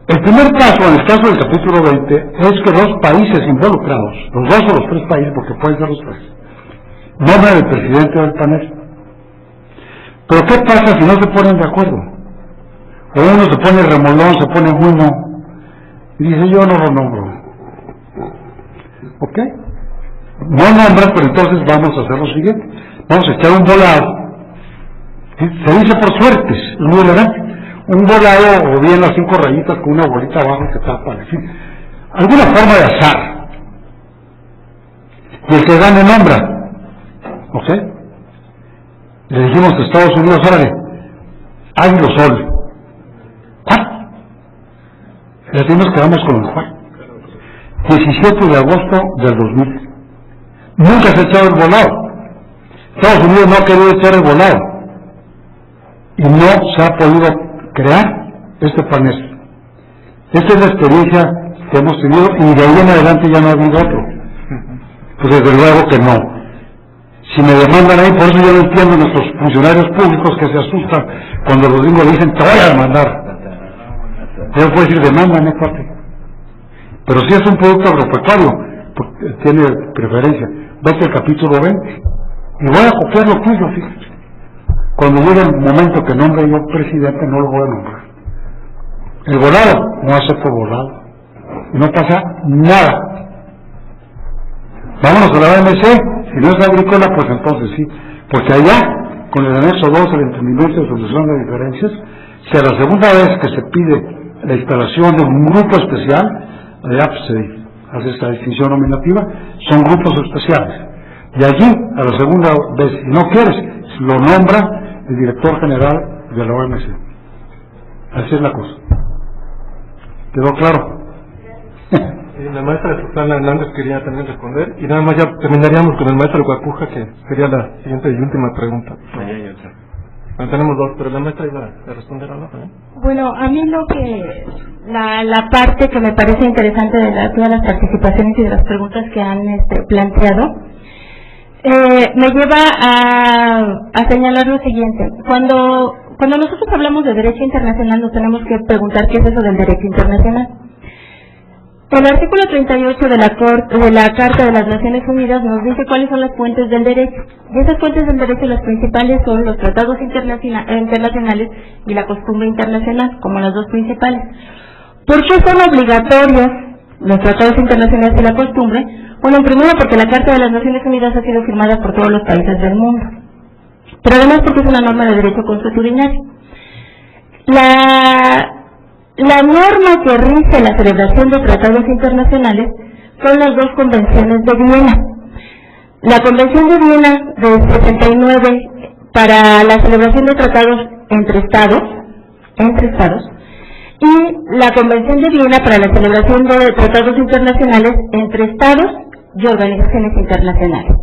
El primer paso, en el caso del capítulo 20, es que los países involucrados, los 2 o los 3 países, porque pueden ser los 3, nombran al presidente del panel. Pero ¿qué pasa si no se ponen de acuerdo? O uno se pone remolón, se pone bueno, y dice, yo no lo nombro. ¿Ok? No nombran, pero entonces vamos a hacer lo siguiente. Vamos a echar un volado. Se dice por suertes, es muy elegante. Un volado, o bien las 5 rayitas con una bolita abajo que tapa, en fin. Alguna forma de azar. Y el que gane nombra. ¿Ok? Le dijimos a Estados Unidos, órale, Águilo Sol. ¿Cuál? Le decimos que vamos con el Juan. 17 de agosto del 2000. Nunca se ha echado el volado. Estados Unidos no ha querido echar el volado. Y no se ha podido crear este panel. Esta es la experiencia que hemos tenido y de ahí en adelante ya no ha habido otro. Pues desde luego que no. Si me demandan ahí, por eso yo no entiendo a nuestros funcionarios públicos que se asustan cuando los gringos le dicen te voy a demandar. Yo puedo decir demándame, cuate. Pero si es un producto agropecuario, porque tiene preferencia. Vete al capítulo 20 y voy a copiar lo tuyo, fíjate. Cuando llegue el momento que nombre yo presidente, no lo voy a nombrar. El volado, no acepto volado. No pasa nada. Vámonos a la OMC. Si no es agrícola, pues entonces sí. Porque allá, con el anexo 2, el entendimiento de solución de diferencias, si a la segunda vez que se pide la instalación de un grupo especial, allá pues se hace esta distinción nominativa, son grupos especiales. Y allí, a la segunda vez, si no quieres, lo nombra el director general de la OMC. Así es la cosa. ¿Quedó claro? La maestra Susana Hernández quería también responder, y nada más ya terminaríamos con el maestro Guapuja, que sería la siguiente y última pregunta. Bueno, tenemos 2, pero la maestra iba a responder a la otra, ¿eh? Bueno, a mí lo que la parte que me parece interesante de todas las participaciones y de las preguntas que han planteado me lleva a señalar lo siguiente. Cuando nosotros hablamos de derecho internacional, nos tenemos que preguntar qué es eso del derecho internacional. El artículo 38 de la Carta de las Naciones Unidas nos dice cuáles son las fuentes del derecho. Y esas fuentes del derecho, las principales, son los tratados internacionales y la costumbre internacional, como las 2 principales. ¿Por qué son obligatorios los tratados internacionales y la costumbre? Bueno, primero porque la Carta de las Naciones Unidas ha sido firmada por todos los países del mundo. Pero además porque es una norma de derecho consuetudinario. La norma que rige la celebración de tratados internacionales son las 2 convenciones de Viena. La Convención de Viena del 79 para la celebración de tratados entre estados, y la Convención de Viena para la celebración de tratados internacionales entre estados y organizaciones internacionales.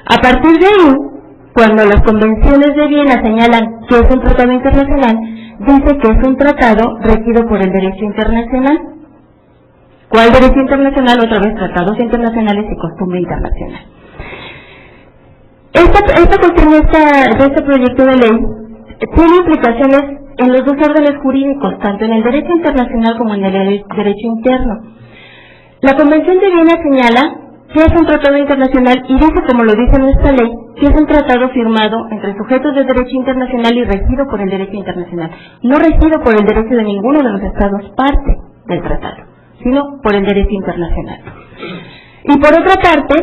A partir de ahí, cuando las convenciones de Viena señalan que es un tratado internacional, dice que es un tratado regido por el derecho internacional. ¿Cuál derecho internacional? Otra vez, tratados internacionales y costumbre internacional. Esta cuestión de este proyecto de ley tiene implicaciones en los 2 órdenes jurídicos, tanto en el derecho internacional como en el derecho interno. La Convención de Viena señala que es un tratado internacional y dice, como lo dice nuestra ley, que es un tratado firmado entre sujetos de derecho internacional y regido por el derecho internacional, no regido por el derecho de ninguno de los estados parte del tratado, sino por el derecho internacional. Y por otra parte,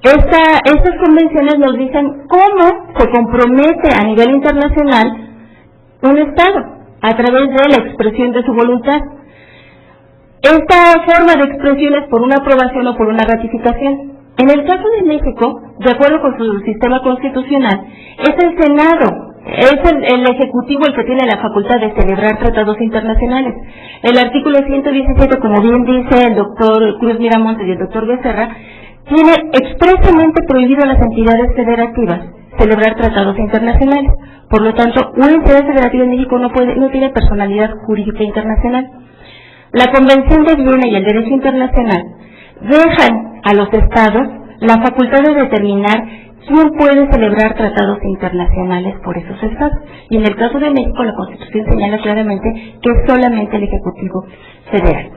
estas convenciones nos dicen cómo se compromete a nivel internacional un estado a través de la expresión de su voluntad. Esta forma de expresión es por una aprobación o por una ratificación. En el caso de México, de acuerdo con su sistema constitucional, es el Senado, es el Ejecutivo el que tiene la facultad de celebrar tratados internacionales. El artículo 117, como bien dice el doctor Cruz Miramontes y el doctor Becerra, tiene expresamente prohibido a las entidades federativas celebrar tratados internacionales. Por lo tanto, una entidad federativa en México no tiene personalidad jurídica internacional. La Convención de Viena y el derecho internacional dejan a los estados la facultad de determinar ¿quién puede celebrar tratados internacionales por esos estados? Y en el caso de México, la Constitución señala claramente que es solamente el Ejecutivo Federal.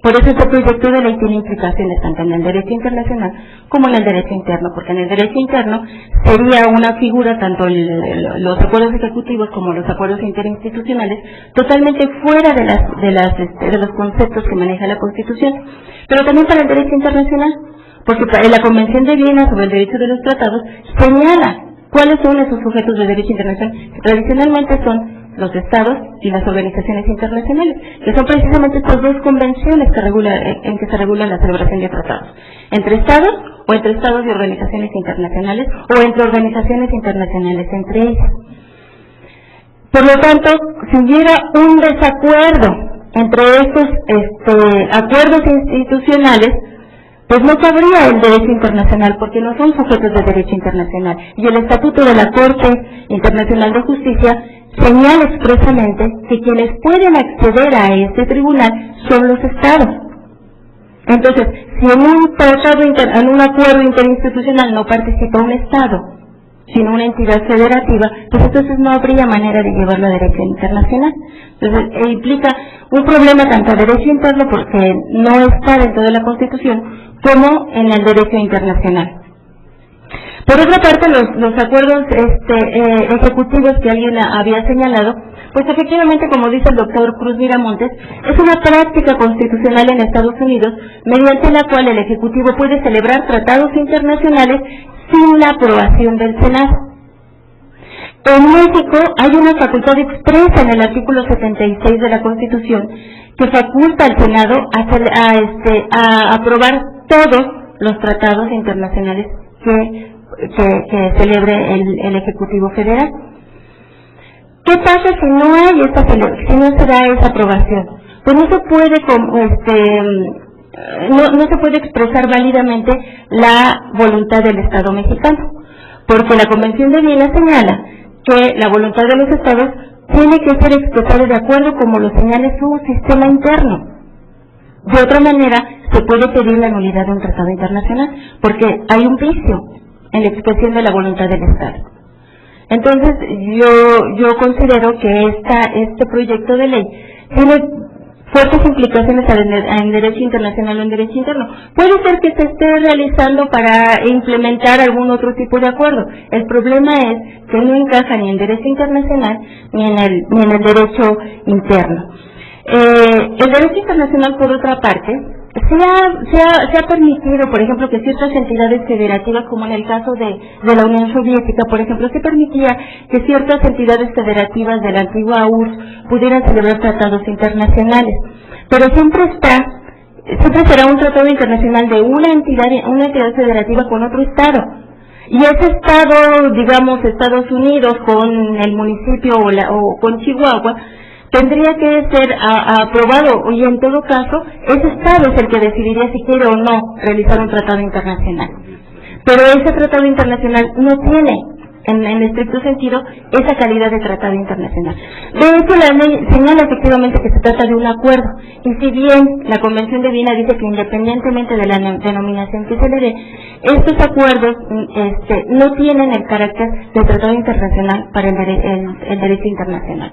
Por eso este proyecto de ley tiene implicaciones tanto en el derecho internacional como en el derecho interno, porque en el derecho interno sería una figura, tanto los acuerdos ejecutivos como los acuerdos interinstitucionales, totalmente fuera de los conceptos que maneja la Constitución, pero también para el derecho internacional, porque la Convención de Viena sobre el derecho de los tratados señala cuáles son esos sujetos de derecho internacional, que tradicionalmente son los estados y las organizaciones internacionales, que son precisamente estas dos convenciones en que se regula la celebración de tratados, entre estados o entre estados y organizaciones internacionales o entre organizaciones internacionales entre ellas. Por lo tanto, si hubiera un desacuerdo entre estos acuerdos institucionales, pues no cabría el derecho internacional, porque no son sujetos de derecho internacional. Y el Estatuto de la Corte Internacional de Justicia señala expresamente que quienes pueden acceder a este tribunal son los estados. Entonces, si en un acuerdo interinstitucional no participa un estado, sino una entidad federativa, pues entonces no habría manera de llevarlo a derecho internacional. Entonces, implica un problema tanto a derecho interno, porque no está dentro de la Constitución, como en el derecho internacional. Por otra parte, los acuerdos ejecutivos que alguien había señalado, pues efectivamente, como dice el doctor Cruz Miramontes, es una práctica constitucional en Estados Unidos mediante la cual el Ejecutivo puede celebrar tratados internacionales sin la aprobación del Senado. En México hay una facultad expresa en el artículo 76 de la Constitución que faculta al Senado a aprobar todos los tratados internacionales que celebre el Ejecutivo Federal. ¿Qué pasa si no hay si no se da esa aprobación? Pues no se puede no se puede expresar válidamente la voluntad del Estado mexicano, porque la Convención de Viena señala que la voluntad de los estados tiene que ser expresada de acuerdo como lo señale su sistema interno. De otra manera, se puede pedir la nulidad de un tratado internacional, porque hay un vicio en la expresión de la voluntad del Estado. Entonces, yo considero que este proyecto de ley tiene fuertes implicaciones en derecho internacional o en derecho interno. Puede ser que se esté realizando para implementar algún otro tipo de acuerdo. El problema es que no encaja ni en derecho internacional ni en el derecho interno. El derecho internacional, por otra parte, se ha permitido, por ejemplo, que ciertas entidades federativas, como en el caso de la Unión Soviética, por ejemplo, se permitía que ciertas entidades federativas de la antigua URSS pudieran celebrar tratados internacionales, pero siempre será un tratado internacional de una entidad federativa con otro estado, y ese estado, digamos Estados Unidos con el municipio o con Chihuahua, tendría que ser aprobado, y en todo caso, ese Estado es el que decidiría si quiere o no realizar un tratado internacional. Pero ese tratado internacional no tiene, en estricto sentido, esa calidad de tratado internacional. De hecho, la ley señala efectivamente que se trata de un acuerdo, y si bien la Convención de Viena dice que independientemente de la denominación que se le dé, estos acuerdos no tienen el carácter de tratado internacional para el derecho internacional.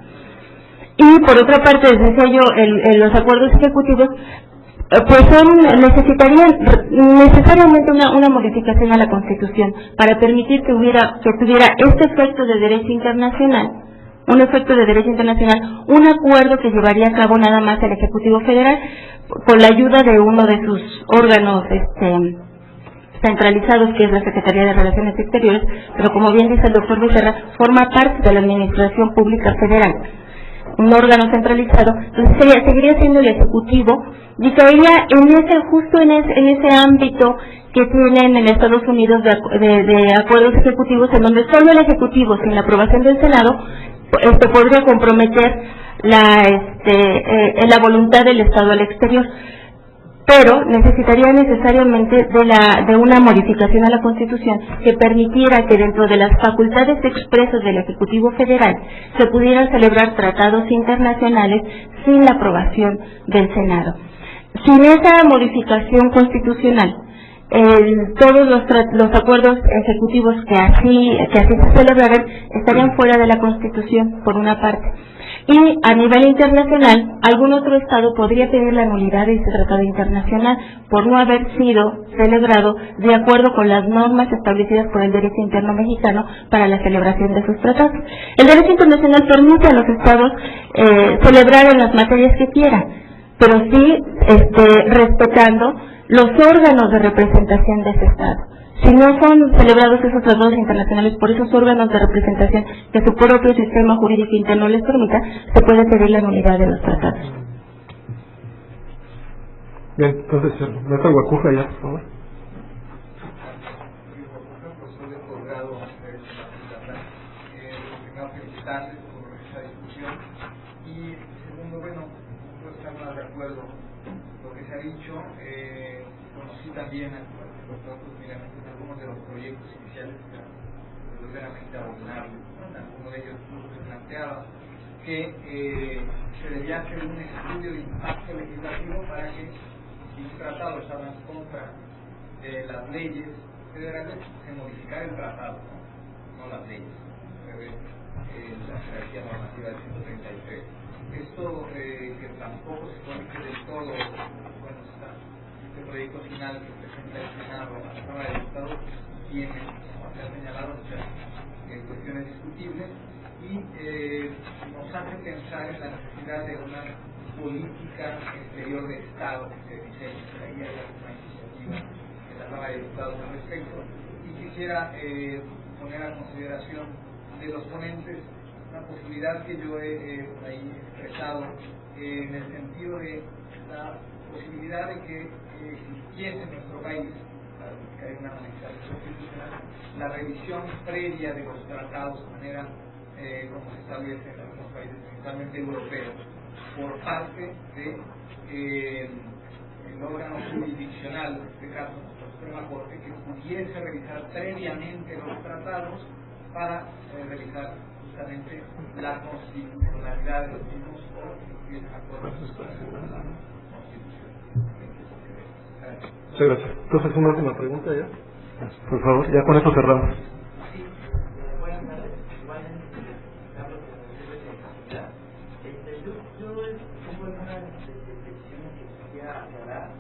Y por otra parte, decía yo, los acuerdos ejecutivos pues necesitarían necesariamente una modificación a la Constitución para permitir que tuviera este efecto de derecho internacional, un acuerdo que llevaría a cabo nada más el Ejecutivo Federal con la ayuda de uno de sus órganos centralizados, que es la Secretaría de Relaciones Exteriores, pero como bien dice el doctor Becerra, forma parte de la Administración Pública Federal, un órgano centralizado. Entonces seguiría siendo el Ejecutivo, y caería justo en ese ámbito que tienen en Estados Unidos de acuerdos ejecutivos, en donde solo el Ejecutivo, sin la aprobación del Senado, podría comprometer la voluntad del Estado al exterior. Pero necesitaría necesariamente de una modificación a la Constitución que permitiera que dentro de las facultades expresas del Ejecutivo Federal se pudieran celebrar tratados internacionales sin la aprobación del Senado. Sin esa modificación constitucional, todos los acuerdos ejecutivos que así se celebraran estarían fuera de la Constitución, por una parte. Y a nivel internacional, algún otro Estado podría pedir la nulidad de ese tratado internacional por no haber sido celebrado de acuerdo con las normas establecidas por el derecho interno mexicano para la celebración de sus tratados. El derecho internacional permite a los Estados celebrar en las materias que quieran, pero sí respetando los órganos de representación de ese Estado. Si no son celebrados esos tratados internacionales por esos órganos de representación que su propio sistema jurídico interno les permita, se puede pedir la nulidad de los tratados. Bien, entonces, maestra Guacuja, ya, por favor. Felicitarles por esta discusión y segundo, bueno, no estar más de acuerdo con lo que se ha dicho. Conocí también algunos de los proyectos iniciales que verdaderamente abominables. Alguno de ellos incluso se planteaba que se debía hacer un estudio de impacto legislativo para que si un tratado estaba en contra de las leyes federales, se modificara el tratado, no las leyes. La jerarquía normativa del 133. Esto que tampoco se conoce del todo, bueno, está este proyecto final que presenta el Senado a la Cámara de Diputados tiene, como se ha señalado, muchas cuestiones discutibles y nos hace pensar en la necesidad de una política exterior de Estado que se diseñe. Ahí hay alguna iniciativa de la Cámara de Diputados al respecto y quisiera poner a consideración de los ponentes una posibilidad que yo he ahí expresado en el sentido de la posibilidad de que existiese en nuestro país, para que haya una manifestación constitucional, la revisión previa de los tratados de manera como se establece en algunos países, principalmente europeos, por parte de el órgano jurisdiccional, en este caso nuestra Suprema Corte, que pudiese revisar previamente los tratados para revisar justamente la constitucionalidad de los mismos o cumplir acuerdos con la Constitución. Muchas gracias. Entonces, una última pregunta ya. Por favor, ya con esto cerramos. Sí, buenas tardes. Carlos, yo tengo algunas reflexiones que quisiera aclarar.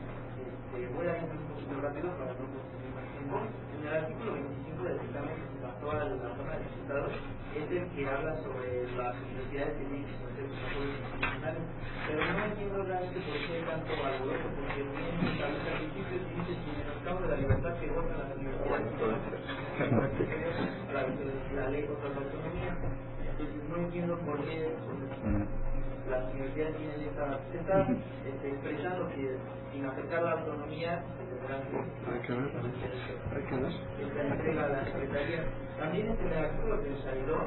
Voy a ir un poquito rápido para no consumir más tiempo. En el artículo 25 del dictamen que se pasó a la Cámara de Diputados es el que habla sobre las universidades que tienen que someter los acuerdos internacionales, pero no entiendo realmente por qué hay tanto alboroto, porque bien establece al principio y dice que en el campo de la libertad que gozan las universidades la ley contra la autonomía. Entonces no entiendo por qué las universidades tienen esta expresando que sin afectar la autonomía esta entrega a la Secretaría. También en el artículo 32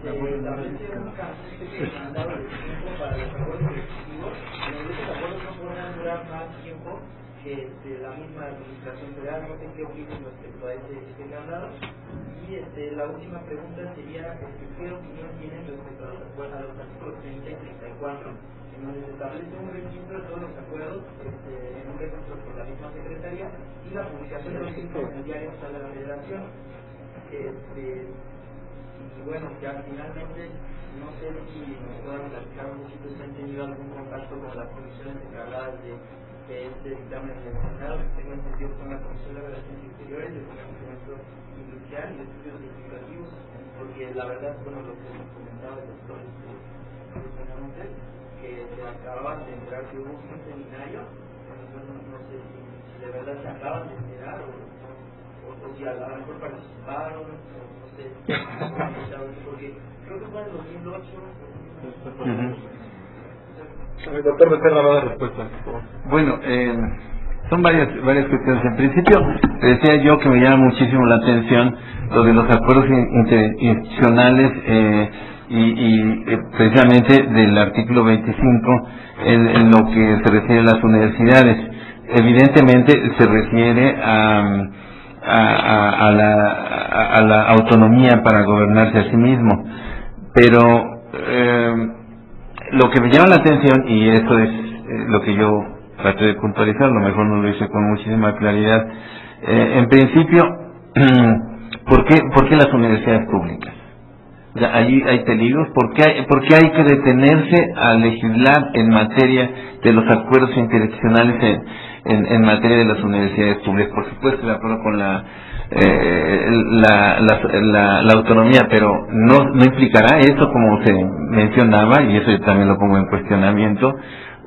se estableció un mandado de tiempo para los acuerdos ejecutivos, en donde estos acuerdos no podrán durar más tiempo que la misma administración federal. No sé qué opinan respecto a este candado. Y la última pregunta sería ¿qué opinión tienen respecto a los artículos 30 y 34, en donde se establece un registro de todos los acuerdos en un registro por la misma Secretaría y la publicación de los mismos en el diario oficial de la Federación? Y bueno, ya finalmente no sé si nos puedan platicar un poquito si han tenido algún contacto con las comisiones encargadas de este dictamen del Senado, que tengo entendido que son la Comisión de Relaciones Exteriores, el Comercio Industrial y Estudios Legislativos, porque la verdad, bueno, lo que hemos comentado de los doctores que se acaban de enterar que hubo un seminario, no sé si de verdad se acaban de enterar o si a lo mejor participaron, no sé, porque creo que fue en 2008. El doctor Becerra va a dar respuesta. Bueno, son varias cuestiones. En principio, decía yo que me llama muchísimo la atención lo de los acuerdos interinstitucionales y precisamente del artículo 25 en lo que se refiere a las universidades. Evidentemente se refiere a la autonomía para gobernarse a sí mismo, pero lo que me llama la atención, y esto es lo que yo traté de puntualizar, a lo mejor no lo hice con muchísima claridad, En principio, ¿por qué las universidades públicas? O sea, ahí hay peligros. ¿Por qué hay que detenerse a legislar en materia de los acuerdos interinstitucionales en materia de las universidades públicas? Por supuesto, de acuerdo con la autonomía, pero no implicará eso, como se mencionaba, y eso yo también lo pongo en cuestionamiento,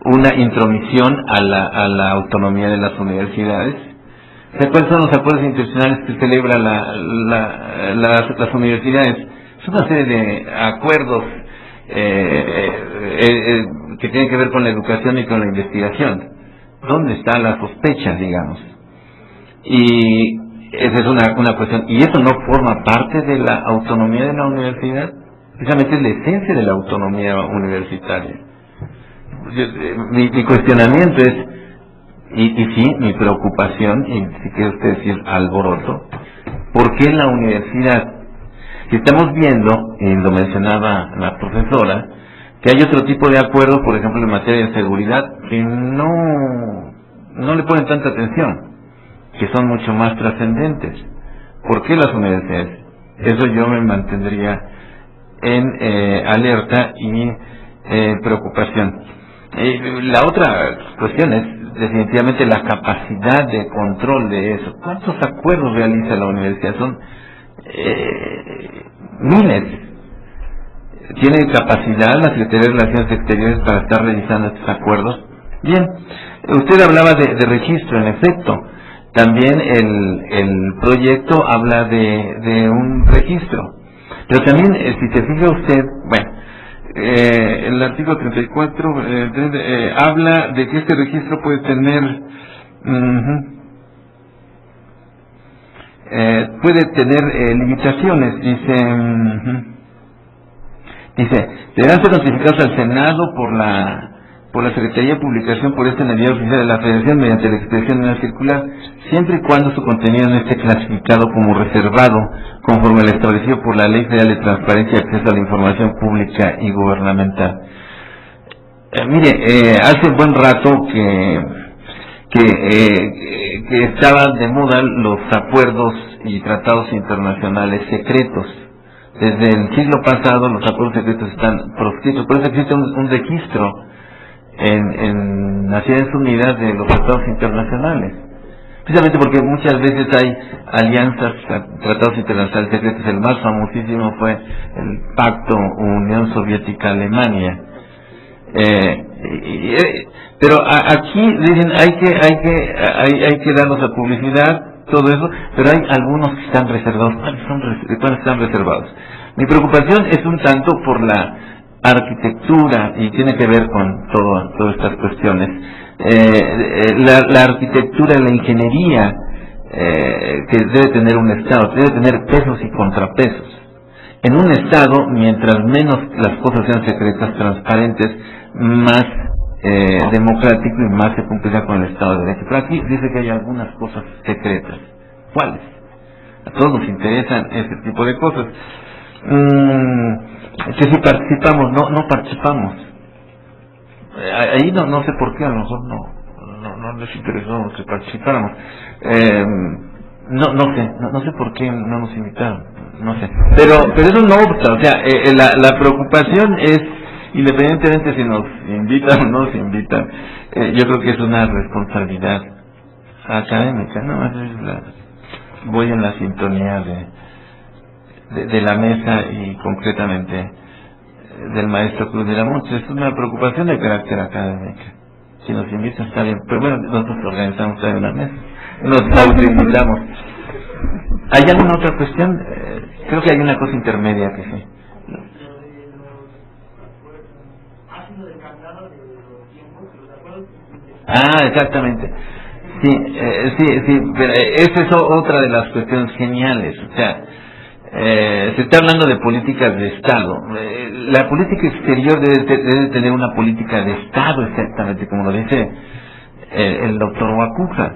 una intromisión a la autonomía de las universidades. ¿Cuáles son los acuerdos institucionales que celebran las universidades? Es una serie de acuerdos que tienen que ver con la educación y con la investigación. ¿Dónde está la sospecha, digamos? Y esa es una cuestión. ¿Y eso no forma parte de la autonomía de la universidad? Precisamente es la esencia de la autonomía universitaria. Mi cuestionamiento es, y sí, mi preocupación, y si quiere usted decir alboroto, ¿por qué la universidad? Si estamos viendo, y lo mencionaba la profesora, que hay otro tipo de acuerdos, por ejemplo en materia de seguridad, que no le ponen tanta atención, que son mucho más trascendentes. ¿Por qué las universidades? Eso yo me mantendría en alerta y preocupación. La otra cuestión es definitivamente la capacidad de control de eso. ¿Cuántos acuerdos realiza la universidad? Son miles. ¿Tiene capacidad la Secretaría de Relaciones Exteriores para estar revisando estos acuerdos? Bien, usted hablaba de registro, en efecto. También el proyecto habla de un registro. Pero también, si se fija usted, bueno, el artículo 34 habla de que este registro puede tener limitaciones. Dice, deberán ser notificados al Senado por la Secretaría de Publicación por esta en el Diario Oficial de la Federación mediante la expedición de una circular, siempre y cuando su contenido no esté clasificado como reservado conforme al establecido por la Ley Federal de Transparencia y Acceso a la Información Pública y Gubernamental. Hace buen rato que estaban de moda los acuerdos y tratados internacionales secretos. Desde el siglo pasado los acuerdos secretos están proscritos, por eso existe un registro en Naciones Unidas de los tratados internacionales, precisamente porque muchas veces hay alianzas, tratados internacionales secretos. El más famosísimo fue el Pacto Unión Soviética-Alemania, pero aquí dicen hay que darnos a publicidad, todo eso, pero hay algunos que están reservados. ¿Cuáles están reservados? Mi preocupación es un tanto por la arquitectura, y tiene que ver con todas estas cuestiones, la arquitectura, la ingeniería que debe tener un Estado, debe tener pesos y contrapesos. En un Estado, mientras menos las cosas sean secretas, transparentes, más democrático y más se cumplirá con el Estado de Derecho. Pero aquí dice que hay algunas cosas secretas. ¿Cuáles? A todos nos interesan ese tipo de cosas. Que si participamos, no participamos. Ahí no sé por qué, a lo mejor no les interesó que participáramos. No sé por qué no nos invitaron, no sé. Pero eso no obsta, o sea, la preocupación es, independientemente si nos invitan o no nos invitan, yo creo que es una responsabilidad académica, ¿no? Voy en la sintonía de la mesa y concretamente del maestro Cruz de la Monte. Es una preocupación de carácter académico. Si nos invitan está bien, pero bueno, nosotros organizamos también una mesa, nos autoinvitamos. ¿Hay alguna otra cuestión? Creo que hay una cosa intermedia que sí. Exactamente. Sí, pero esa es otra de las cuestiones geniales. O sea, se está hablando de políticas de Estado. La política exterior debe tener una política de Estado, exactamente como lo dice el doctor Guacuja.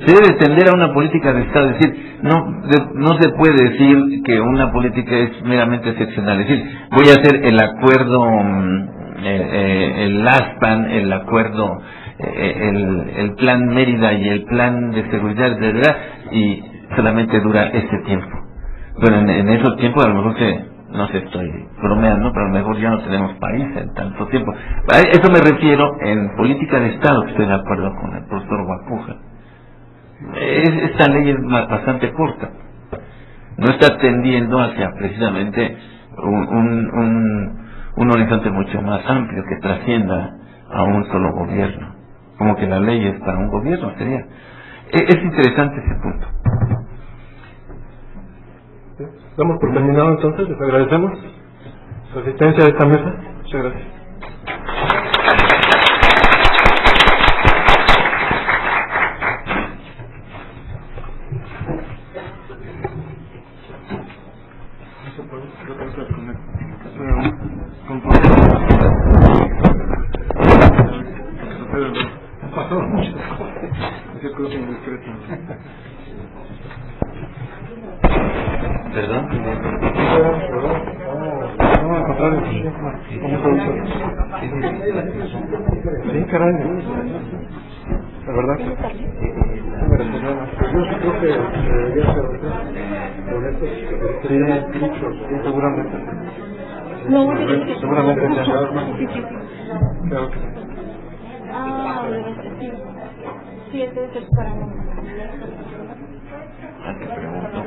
Se debe tender a una política de Estado, es decir, no se puede decir que una política es meramente excepcional. Es decir, voy a hacer el acuerdo, el ASPAN, el acuerdo el plan Mérida y el plan de seguridad, ¿verdad? Y solamente dura ese tiempo. Pero en esos tiempos a lo mejor no sé, estoy bromeando, pero a lo mejor ya no tenemos país en tanto tiempo. A eso me refiero en política de Estado, que estoy de acuerdo con el profesor Guacuja. Esta ley es bastante corta. No está tendiendo hacia precisamente un horizonte mucho más amplio que trascienda a un solo gobierno. Como que la ley es para un gobierno, sería. Es interesante ese punto. Damos por terminado entonces, les agradecemos su asistencia a esta mesa. Muchas gracias. ¿Perdón? No, al contrario. Sí, caray. La verdad. Yo creo que debería ser con estos dichos, seguramente. Seguramente claro que sí. Sí, entonces es para mí. ¿A qué pregunta?